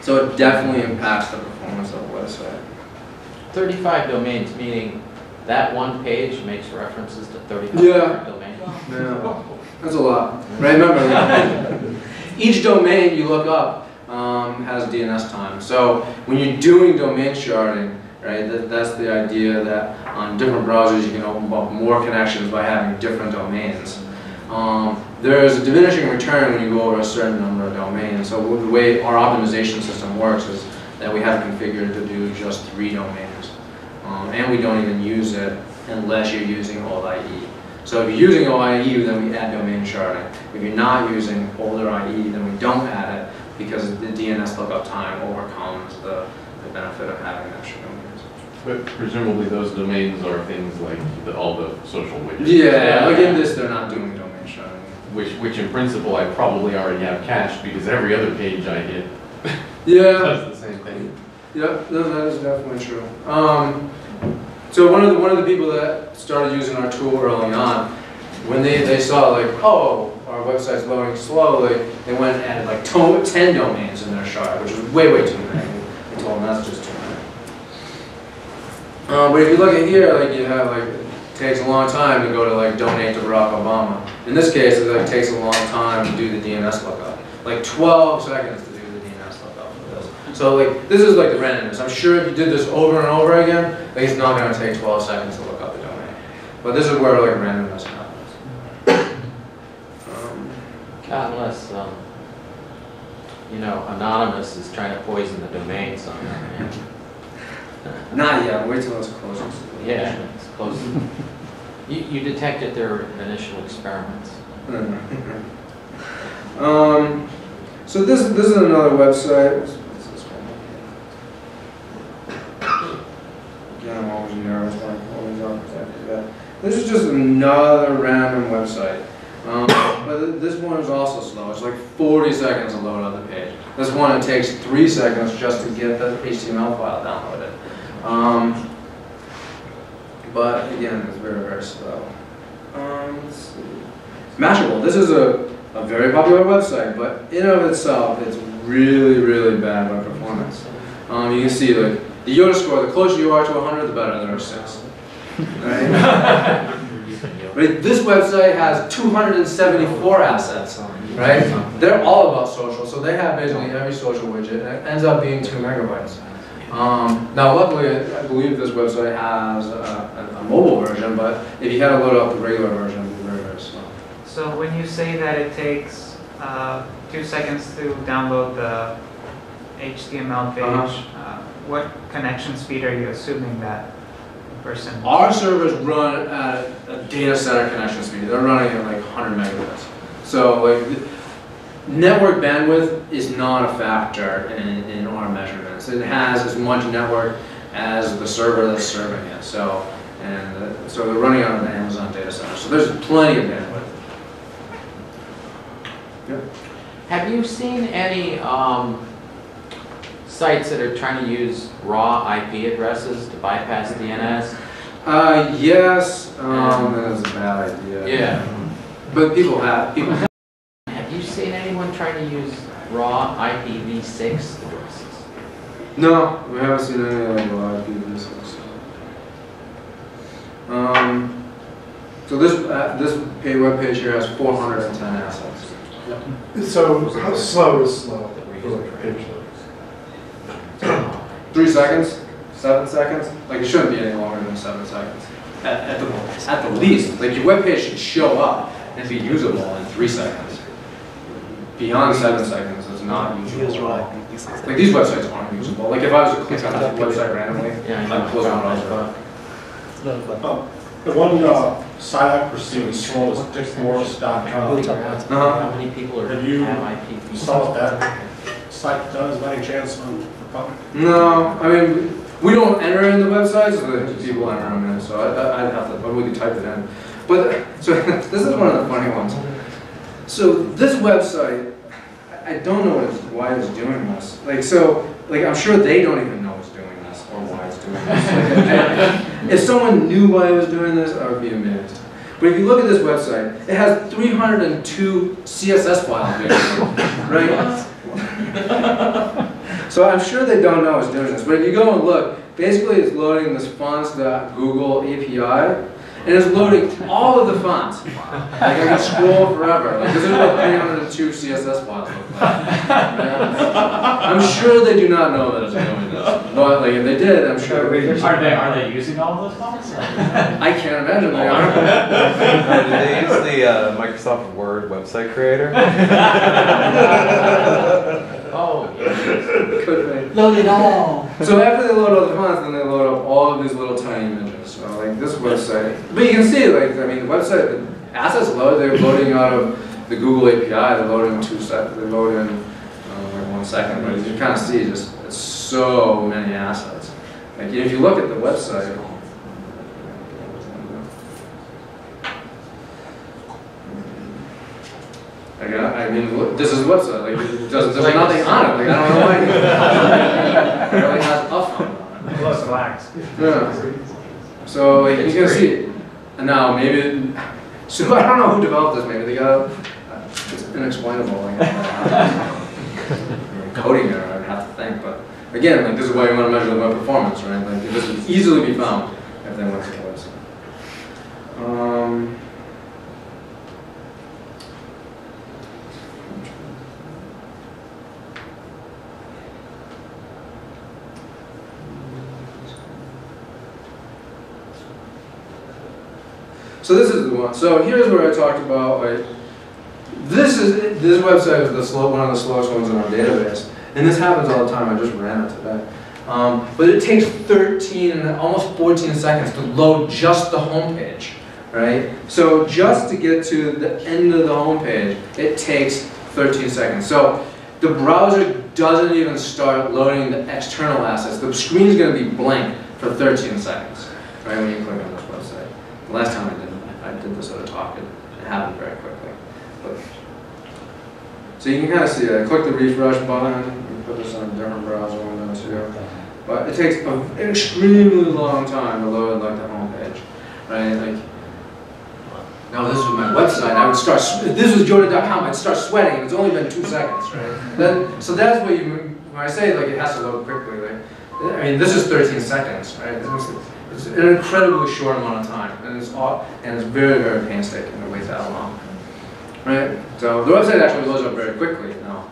So it definitely impacts the performance of the website. 35 domains, meaning that one page makes references to 35 Yeah. different domains. Yeah, that's a lot. Right? Remember, each domain you look up has DNS time. So when you're doing domain sharding, right, that's the idea that on different browsers you can open up more connections by having different domains. There's a diminishing return when you go over a certain number of domains. So the way our optimization system works is that we have it configured to do just 3 domains. And we don't even use it unless you're using old IE. So if you're using OIE, then we add domain sharding. If you're not using older IE, then we don't add it because the DNS lookup time overcomes the benefit of having extra domains. But presumably those domains are things like all the social widgets. Yeah, like in this, they're not doing domain sharding. Which in principle I probably already have cached because every other page I hit Yeah. does the same thing. Yep, no, that is definitely true. So one of the people that started using our tool early on, when they saw like, oh, our website's loading slowly, they went and added like 10 domains in their shard, which was way too many. I told them that's just too many. But if you look at here, like you have like, it takes a long time to go to like donate to Barack Obama. In this case, it like takes a long time to do the DNS lookup, like 12 seconds to do the DNS lookup for this. So like this is like the randomness. I'm sure if you did this over and over again, like it's not going to take 12 seconds to look up the domain. But this is where like randomness happens. Unless, you know, Anonymous is trying to poison the domain somehow. Not yet. Wait till it's closer. Yeah, it's close. You detected their initial experiments. So this is another website. What's this one? Again, I'm always nervous when I pull these up. This is just another random website. But this one is also slow. It's like 40 seconds to load on the page. This one, it takes 3 seconds just to get the HTML file downloaded. But again, it's very slow. Let's see. Mashable. This is a very popular website, but in and of itself, it's really bad by performance. You can see like the Yoda score, the closer you are to 100, the better there are 6. Right? Right? This website has 274 assets, right? They're all about social, so they have basically every social widget, and it ends up being 2 megabytes. Now, luckily, I believe this website has a mobile version, but if you had to load up the regular version, it would be very slow. So when you say that it takes 2 seconds to download the HTML page, what connection speed are you assuming that person? Our servers run at a data center connection speed. They're running at like 100 megabits. So like network bandwidth is not a factor in our measurements. It has as much network as the server that's serving it. So so they're running out of the Amazon data center. So there's plenty of bandwidth. Yep. Have you seen any sites that are trying to use raw IP addresses to bypass DNS? Yes, that is a bad idea. Yeah. But people have. Have you seen anyone trying to use raw IPv6 addresses? No, we haven't seen any like raw IPv6. So this web page here has 410 assets. So how slow is slow for like a page load? 3 seconds, 7 seconds. Like it shouldn't be any longer than 7 seconds. At the least, like your web page should show up and be usable in 3 seconds. Beyond 7 seconds, it's not usable. Like these websites aren't usable. Like if I was to click on this website randomly, I'd close my browser. The one site I pursue is slow is dickmorris.com. How many people are Have you have IPv6? saw what that site does by any chance on the public? No, I mean, we don't enter in the websites, so the people enter them in, so I'd have to, but we could type it in. But, so this is one of the funny ones. So this website, I don't know why it's doing this. Like, I'm sure they don't even know it's doing this or why it's doing this. If someone knew why it was doing this, I would be amazed. But if you look at this website, it has 302 CSS files, right? So I'm sure they don't know it's doing this. But if you go and look, basically it's loading this fonts.google API, and it's loading all of the fonts. Like I can scroll forever. Like this is what 302 CSS files look like. I'm sure they do not know that it's doing this. But like if they did, I'm sure. Are they using all those fonts? I can't imagine they are. Did they use the Microsoft Word website creator? Oh, yeah. Could be. Load it all. So after they load all the fonts, then they load up all of these little tiny images. So like this website, but you can see, like, I mean, the website, the assets load, they're loading out of the Google API, they're loading in 2 seconds, they load in like 1 second, but you kind of see just, it's so many assets. Like if you look at the website, I mean, look, this is a website, like, there's nothing on it, like, I don't know why. It really has Buffone on it. It looks relax. Yeah. So like, you can see, and now maybe, so I don't know who developed this, maybe they got, it's inexplainable, like, coding error, I'd have to think, but again, like, this is why you want to measure the web performance, right? Like, this would easily be found if they went to the website. So this is the one. So here's where I talked about, like, this website is one of the slowest ones in our database, and this happens all the time. I just ran it today. But it takes 13 and almost 14 seconds to load just the home page, right? So just to get to the end of the home page, it takes 13 seconds. So the browser doesn't even start loading the external assets. The screen is going to be blank for 13 seconds, right, when you click on this website. The last time I did this at a talk, it happened very quickly. But, so you can kind of see it. I click the refresh button, and put this on a different browser window too. But it takes an extremely long time to load like the home page, right? Like, now this was my website. I would start. If this was Jordan.com, I'd start sweating. It's only been 2 seconds, right? Then, so that's what you. When I say like it has to load quickly, like, I mean this is 13 seconds, right? It's an incredibly short amount of time, and it's very, very painstaking to wait that long, right? So the website actually loads up very quickly. Now,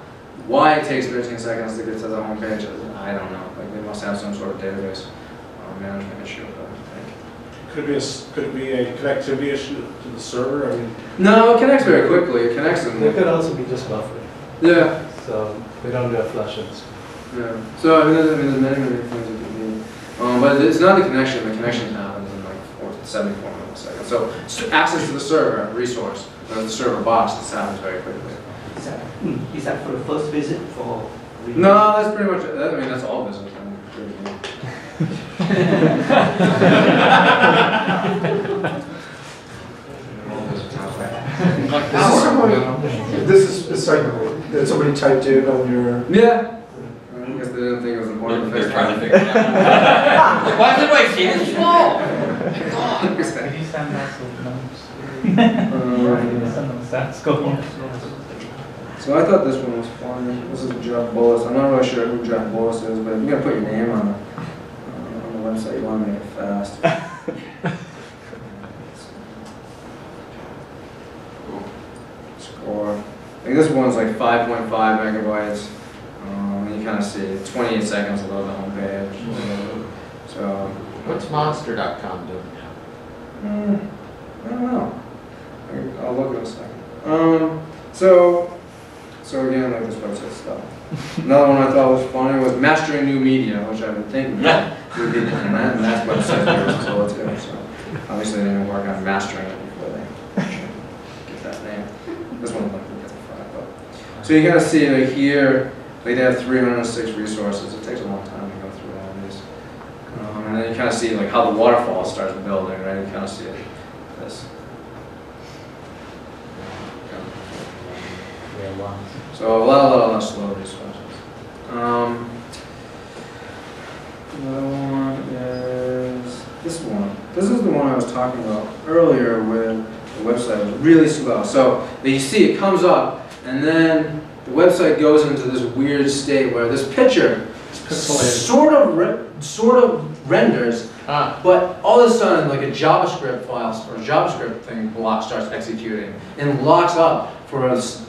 why it takes 13 seconds to get to the home page, I don't know. Like they must have some sort of database management issue. But Could it be a connectivity issue to the server? I mean, no, it connects very quickly. It connects them. It could also be just buffering. Yeah. So we don't do a flushes. Yeah. So I mean, there's many things it could be. But it's not the connection. The connection happens in like 74 milliseconds. So access to the server resource, the server box, this happens very quickly. Is that for the first visit for? No, that's pretty much. I mean, that's all business. This is something that somebody typed in on your. Yeah. I guess they didn't think it was important. They're trying to figure it out. Why is everybody saying it's small? Did you send us with numbers? Send them stats, go on. So I thought this one was funny. This is Jeff Bullis. I'm not really sure who Jeff Bullis is, but if you're gonna put your name on the website, you want to make it fast. Score. I think this one's like 5.5 megabytes. And you kind of see it, 28 seconds to load the home page. So. What's monster.com doing now? I don't know. I'll look in a second. So again, like this website stuff. Another one I thought was funny was Mastering New Media, which I've been thinking would be the internet, and that's website there as well too. So obviously they didn't work on mastering it before they get that name. This one like we get the front, but so you gotta see like here, like they have 306 resources. It takes a long time to go through all of these, and then you kind of see like how the waterfall starts building, right? You kind of see it. This. So a lot of slow resources. Another one is this one. This is the one I was talking about earlier where the website was really slow. So you see it comes up and then the website goes into this weird state where this picture sort of renders, but all of a sudden like a JavaScript file or JavaScript thing block starts executing and locks up for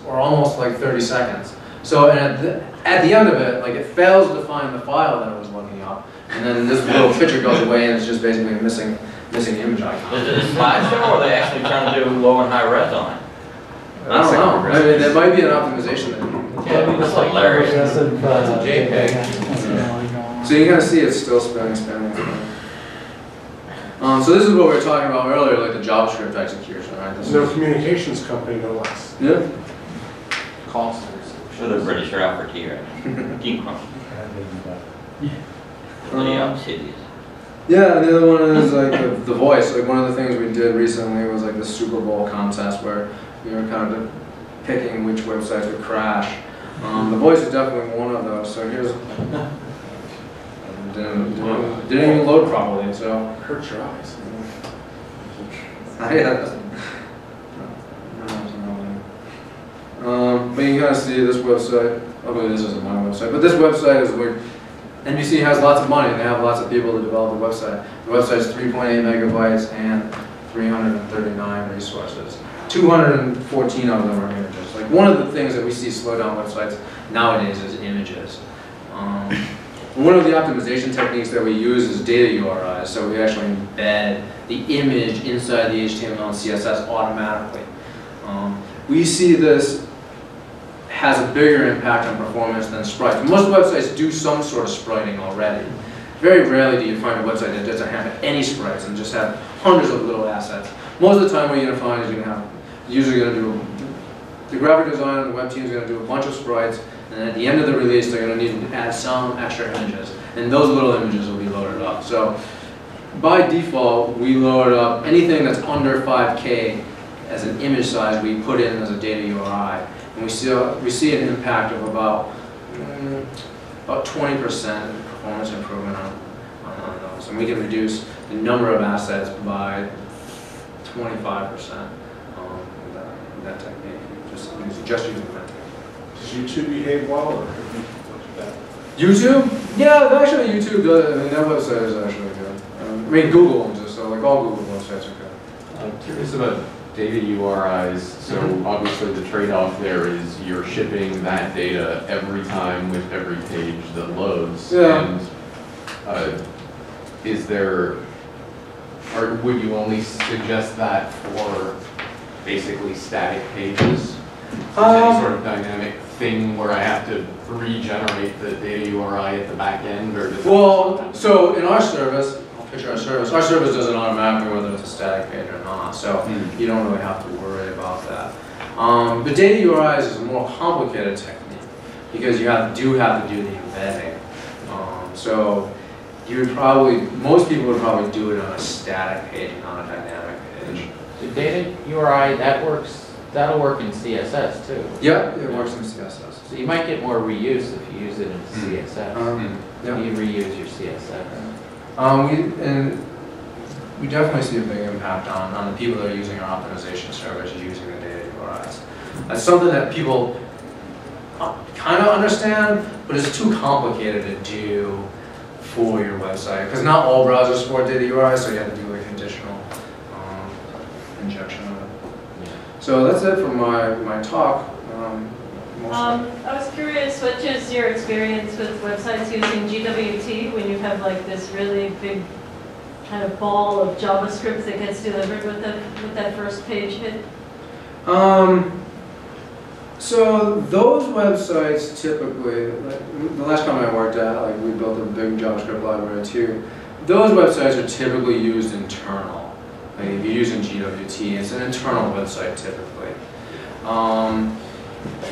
almost like 30 seconds. So and at the end of it, like it fails to find the file that it was looking up, and then this little picture goes away and it's just basically a missing image icon. Is it a slideshow or are they actually trying to do low and high res on it? I don't know. I mean, there might be an optimization there. Yeah, that's hilarious. It's a JPEG. So you kind of see it's still spinning. So this is what we were talking about earlier, like the JavaScript execution, right? They're a communications company, no less. Yeah. Call centers. Sure, the British are out for tea, right? Tea crunch. Cities. Yeah, and the other one is like the voice. Like one of the things we did recently was like the Super Bowl contest where we were kind of picking which websites would crash. The voice is definitely one of those. So here's didn't even load properly. So Hurts your eyes. But you kind of see this website. Okay, this isn't my website, but this website is where NBC has lots of money and they have lots of people to develop the website. The website is 3.8 megabytes and 339 resources. 214 of them are images. Like one of the things that we see slow down websites nowadays is images. One of the optimization techniques that we use is data URIs. So we actually embed the image inside the HTML and CSS automatically. We see this has a bigger impact on performance than sprites. Most websites do some sort of spriting already. Very rarely do you find a website that doesn't have any sprites and just have hundreds of little assets. Most of the time what you're going to find is you're usually going to do, the graphic designer and the web team is going to do a bunch of sprites, and at the end of the release they're going to need to add some extra images, and those little images will be loaded up. So by default we load up anything that's under 5K as an image size we put in as a data URI, and we see an impact of about 20% performance improvement on those, and we can reduce the number of assets by 25% with that technique. Just using that technique. Does YouTube behave well, or YouTube? Yeah, actually YouTube does. I mean, that website is actually good. I mean, Google just like all Google websites are good. I'm curious about data URIs. So obviously the trade-off there is you're shipping that data every time with every page that loads. Yeah. And is there, or would you only suggest that for basically static pages? Is there any sort of dynamic thing where I have to regenerate the data URI at the back end, or does well, so in our service, I'll picture our service does it automatically whether it's a static page or not, so you don't really have to worry about that. But data URIs is a more complicated technique because you do have to do the embedding. So you would most people would probably do it on a static page, not a dynamic page. The data URI, that'll work in CSS too. Yeah, it works in CSS. So you might get more reuse if you use it in CSS. Yeah. You reuse your CSS. We definitely see a big impact on the people that are using our optimization servers using the data URIs. That's something that people kind of understand, but it's too complicated to do for your website, because not all browsers support data URIs, so you have to do like conditional injection of it. So that's it for my talk. I was curious, what is your experience with websites using GWT when you have like this really big kind of ball of JavaScript that gets delivered with that first page hit? So those websites typically, like the last company I worked at, like we built a big JavaScript library too. Those websites are typically used internal. Like if you're using GWT, it's an internal website typically.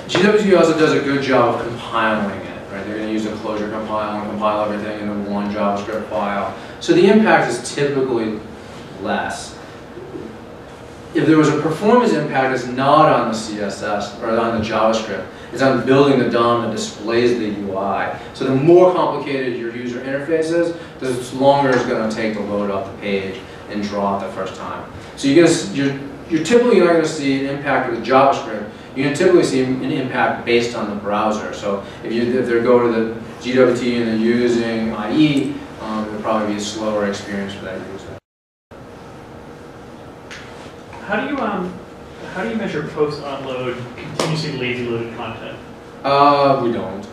GWT also does a good job of compiling it, right? They're going to use a closure compile and compile everything into one JavaScript file. So the impact is typically less. If there was a performance impact, it's not on the CSS or on the JavaScript. It's on building the DOM that displays the UI. So the more complicated your user interface is, the longer it's going to take to load up the page and draw it the first time. So you're typically not going to see an impact with the JavaScript. You're going to typically see an impact based on the browser. So if they go to the GWT and they're using IE, it'll probably be a slower experience for that user. How do you measure post-onload continuously lazy loaded content? We don't.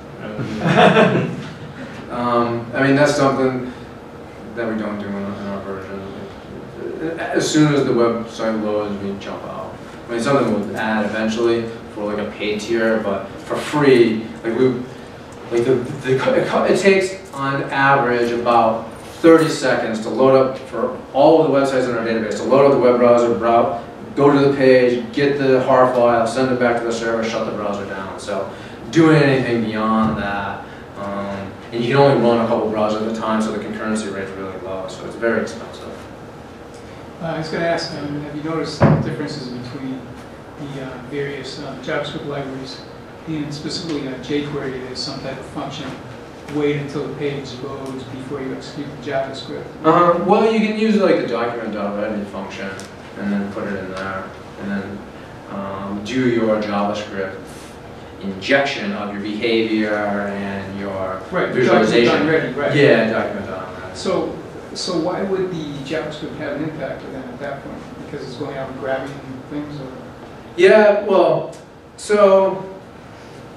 I mean, that's something that we don't do in our version. As soon as the website loads, we jump out. I mean, something we'll add eventually for like a paid tier, but for free, it takes on average about 30 seconds to load up for all of the websites in our database, to load up the web browser, go to the page, get the HAR file, send it back to the server, shut the browser down. So doing anything beyond that, and you can only run a couple browsers at a time, so the concurrency rate's really low, so it's very expensive. I was going to ask, have you noticed differences between the various JavaScript libraries, and specifically jQuery is some type of function, wait until the page loads before you execute the JavaScript? Well, you can use like the document.ready function and then put it in there, and then do your JavaScript injection of your behavior and your visualization. Document.ready, right? Yeah, document.ready. So why would the JavaScript have an impact then at that point? Because it's going out and grabbing things? Or? Yeah, well, so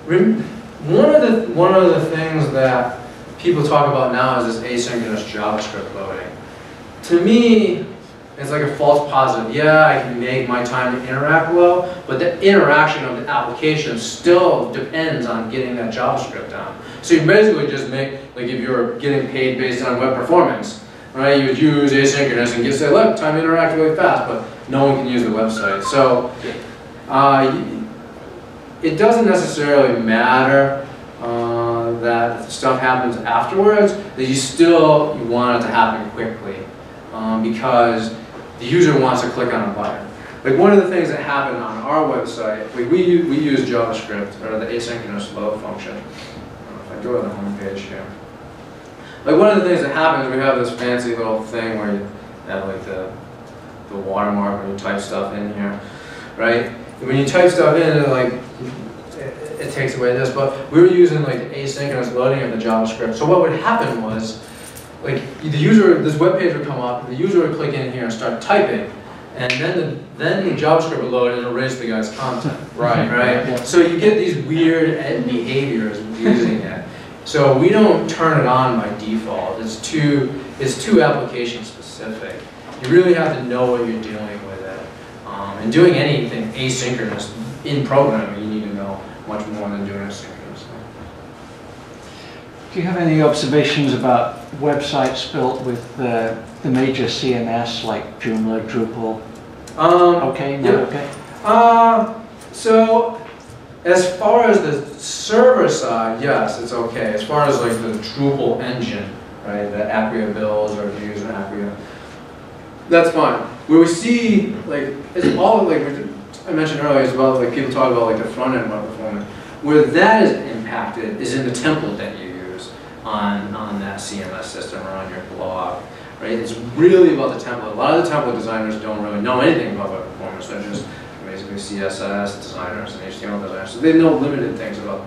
one of the things that people talk about now is this asynchronous JavaScript loading. To me, it's like a false positive. Yeah, I can make my time to interact well, but the interaction of the application still depends on getting that JavaScript down. So you basically just make, like if you're getting paid based on web performance, right, you would use asynchronous and just say, look, time to interact really fast, but no one can use the website. So it doesn't necessarily matter that stuff happens afterwards, that you want it to happen quickly because the user wants to click on a button. Like one of the things that happened on our website, we use JavaScript, or the asynchronous load function. If I go to the home page here. Like one of the things that happens, we have this fancy little thing where you have like the watermark when you type stuff in here, right? And when you type stuff in, it takes away this, but we were using like the asynchronous loading of the JavaScript. So what would happen was, like this web page would come up, the user would click in here and start typing, and then the JavaScript would load and erase the guy's content. Right? So you get these weird behaviors using it. So we don't turn it on by default. It's too application specific. You really have to know what you're doing with it. And doing anything asynchronous in programming, you need to know much more than doing it synchronously. Do you have any observations about websites built with the major CMS like Joomla, Drupal? Okay, not okay? So as far as the server side, yes, it's okay. As far as like the Drupal engine, right, the Acquia builds, or if you use an Acquia, that's fine. Where we see, like, it's all like I mentioned earlier, it's about like people talk about like the front end web performance. Where that is impacted is in the template that you use. on that CMS system or on your blog, right? It's really about the template. A lot of the template designers don't really know anything about web performance. They're just basically CSS designers and HTML designers. So they know limited things about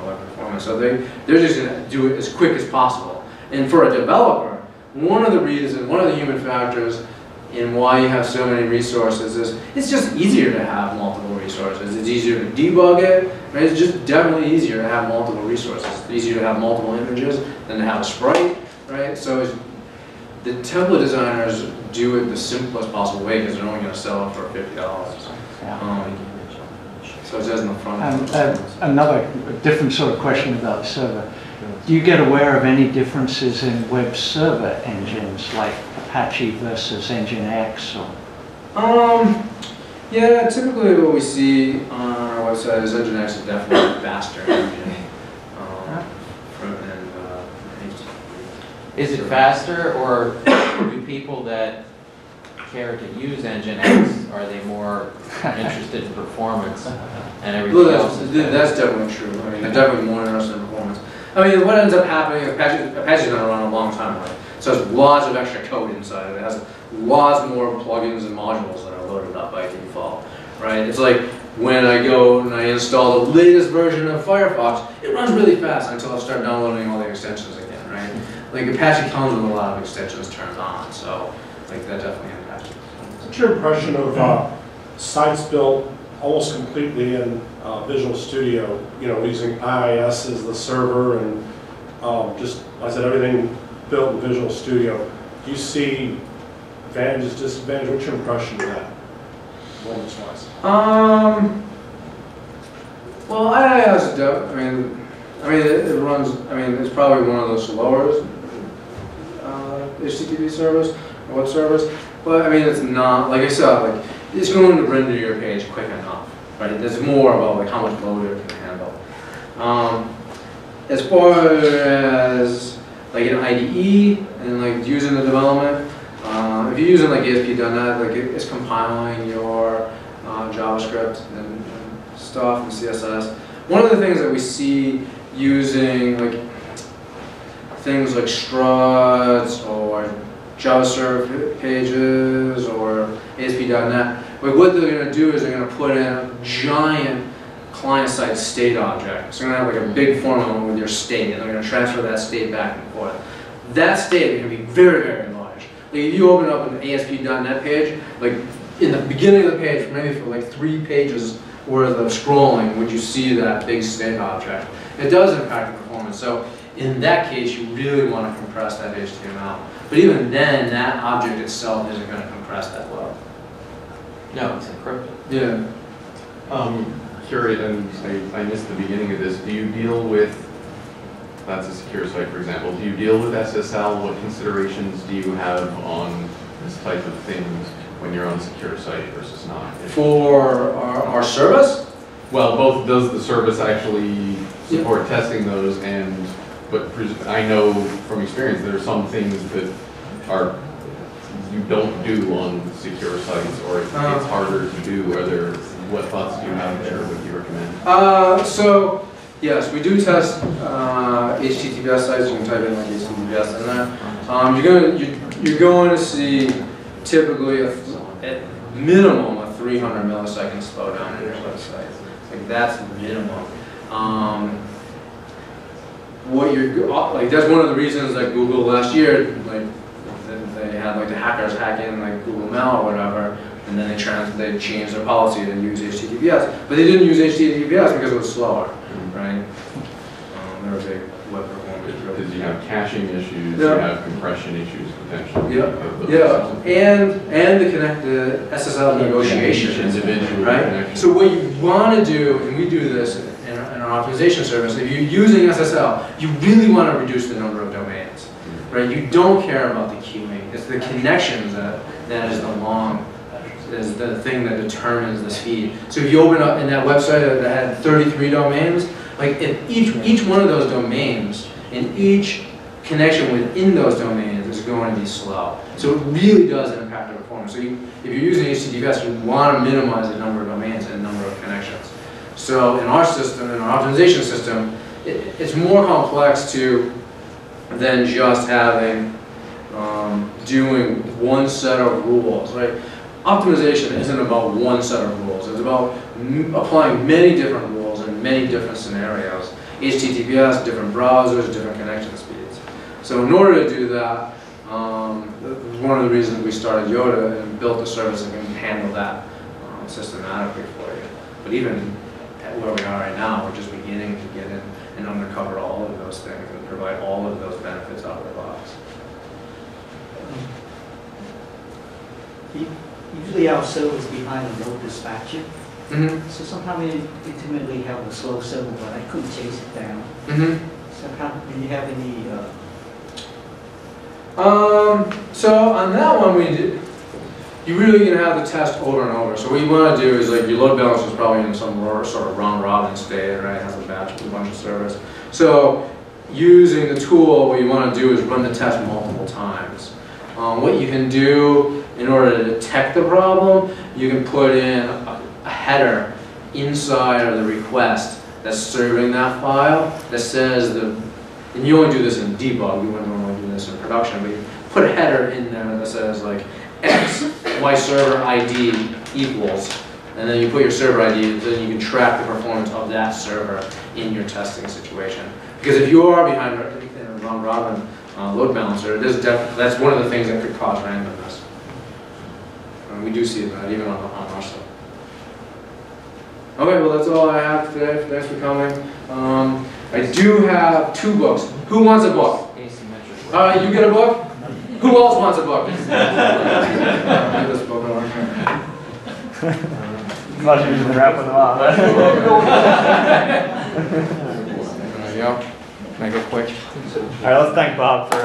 web performance. So they're just going to do it as quick as possible. And for a developer, one of the human factors in why you have so many resources is it's just easier to have multiple resources. It's easier to debug it, right? It's just definitely easier to have multiple resources. It's easier to have multiple images than to have a sprite, right? So the template designers do it the simplest possible way because they're only going to sell it for $50. So it says in the front. Another different sort of question about the server. Do you get aware of any differences in web server engines, like Apache versus Nginx? Or? Yeah, typically what we see on our website is Nginx is definitely a faster engine. Is it faster, or do people that care to use Nginx, are they more interested in performance and everything else? That's definitely true. I mean, they're definitely more interested in performance. I mean, what ends up happening is Apache's been around a long time, right? So there's lots of extra code inside of it. It has lots more plugins and modules that are loaded up by default, right? It's like when I go and I install the latest version of Firefox, it runs really fast until I start downloading all the extensions again, right? Like Apache comes with a lot of extensions turned on, so like that definitely impacts it. What's your impression of sites built almost completely in Visual Studio, you know, using IIS as the server and just, like I said, everything built in Visual Studio? Do you see advantages, disadvantages? What's your impression of that, performance-wise? Well, IIS, it runs, it's probably one of the slower HTTP servers, or web servers, but it's not, like I said, like, it's going to render your page quick enough, right? There's more about like how much load it can handle. As far as like an IDE and like using the development, if you're using like ASP.NET, like it's compiling your JavaScript and stuff and CSS. One of the things that we see using like things like struts or JavaScript pages or ASP.NET, but what they're going to do is they're going to put in a giant client-side state object. So they're going to have like a big formula with your state, and they're going to transfer that state back and forth. That state can be very, very large. Like if you open up an ASP.NET page, like in the beginning of the page, maybe for like 3 pages worth of scrolling, would you see that big state object? It does impact the performance. So in that case, you really want to compress that HTML. But even then, that object itself isn't going to compress that well. No, it's encrypted. Yeah. Curious, and I missed the beginning of this. Do you deal with, that's a secure site, for example, do you deal with SSL? What considerations do you have on this type of things when you're on a secure site versus not? For our service? Well, both does the service actually support testing those, but I know from experience there are some things that you don't do on secure sites, or it's harder to do. What thoughts do you have there? What do you recommend? So yes, we do test HTTPS sites. You can type in like HTTPS in there. You're going to see typically at minimum a 300 millisecond slowdown in your website. Like that's the minimum. That's one of the reasons that Google last year, like they had like the hackers hack in like Google Mail or whatever, and then they changed their policy to use HTTPS, but they didn't use HTTPS because it was slower, right? They were big web performance. Because you have caching issues, you have compression issues potentially. And the SSL negotiations, right? So what you want to do, and we do this in our optimization service, if you're using SSL, you really want to reduce the number of domains, right? You don't care about the queuing. It's the connections that is the thing that determines the speed. So if you open up in that website that had 33 domains, like if each one of those domains and each connection within those domains is going to be slow. So it really does impact the performance. So if you're using HTTPS, you want to minimize the number of domains and the number of connections. So in our system, in our optimization system, it's more complex to than just having, doing one set of rules, right? Optimization isn't about one set of rules. It's about applying many different rules in many different scenarios. HTTPS, different browsers, different connection speeds. So in order to do that, one of the reasons we started Yoda and built a service that can handle that systematically for you. But even at where we are right now, we're just beginning to get in and uncover all of those things and provide all of those benefits out of the box. Usually our server is behind a load dispatcher. Mm-hmm. So sometimes we ultimately have a slow server, but I couldn't chase it down. Mm-hmm. So do you have any? So on that one, you're really going to have to test over and over. So what you want to do is, like, your load balancer is probably in some sort of round robin state, right? It has a batch with a bunch of servers. So using the tool, what you want to do is run the test multiple times. What you can do in order to detect the problem, you can put in a header inside of the request that's serving that file that says and you only do this in debug, you wouldn't normally do this in production, but you put a header in there that says like X, Y server ID equals, and then you put your server ID, then you can track the performance of that server in your testing situation. Because if you are behind a round robin load balancer, that's one of the things that could cause randomness. We do see that even on our stuff. Okay, well that's all I have today. Thanks for coming. I do have 2 books. Who wants a book? Asymmetric. You get a book? Who else wants a book? Get this book over here. Much as you wrapping them up. Make it quick. All right, let's thank Bob for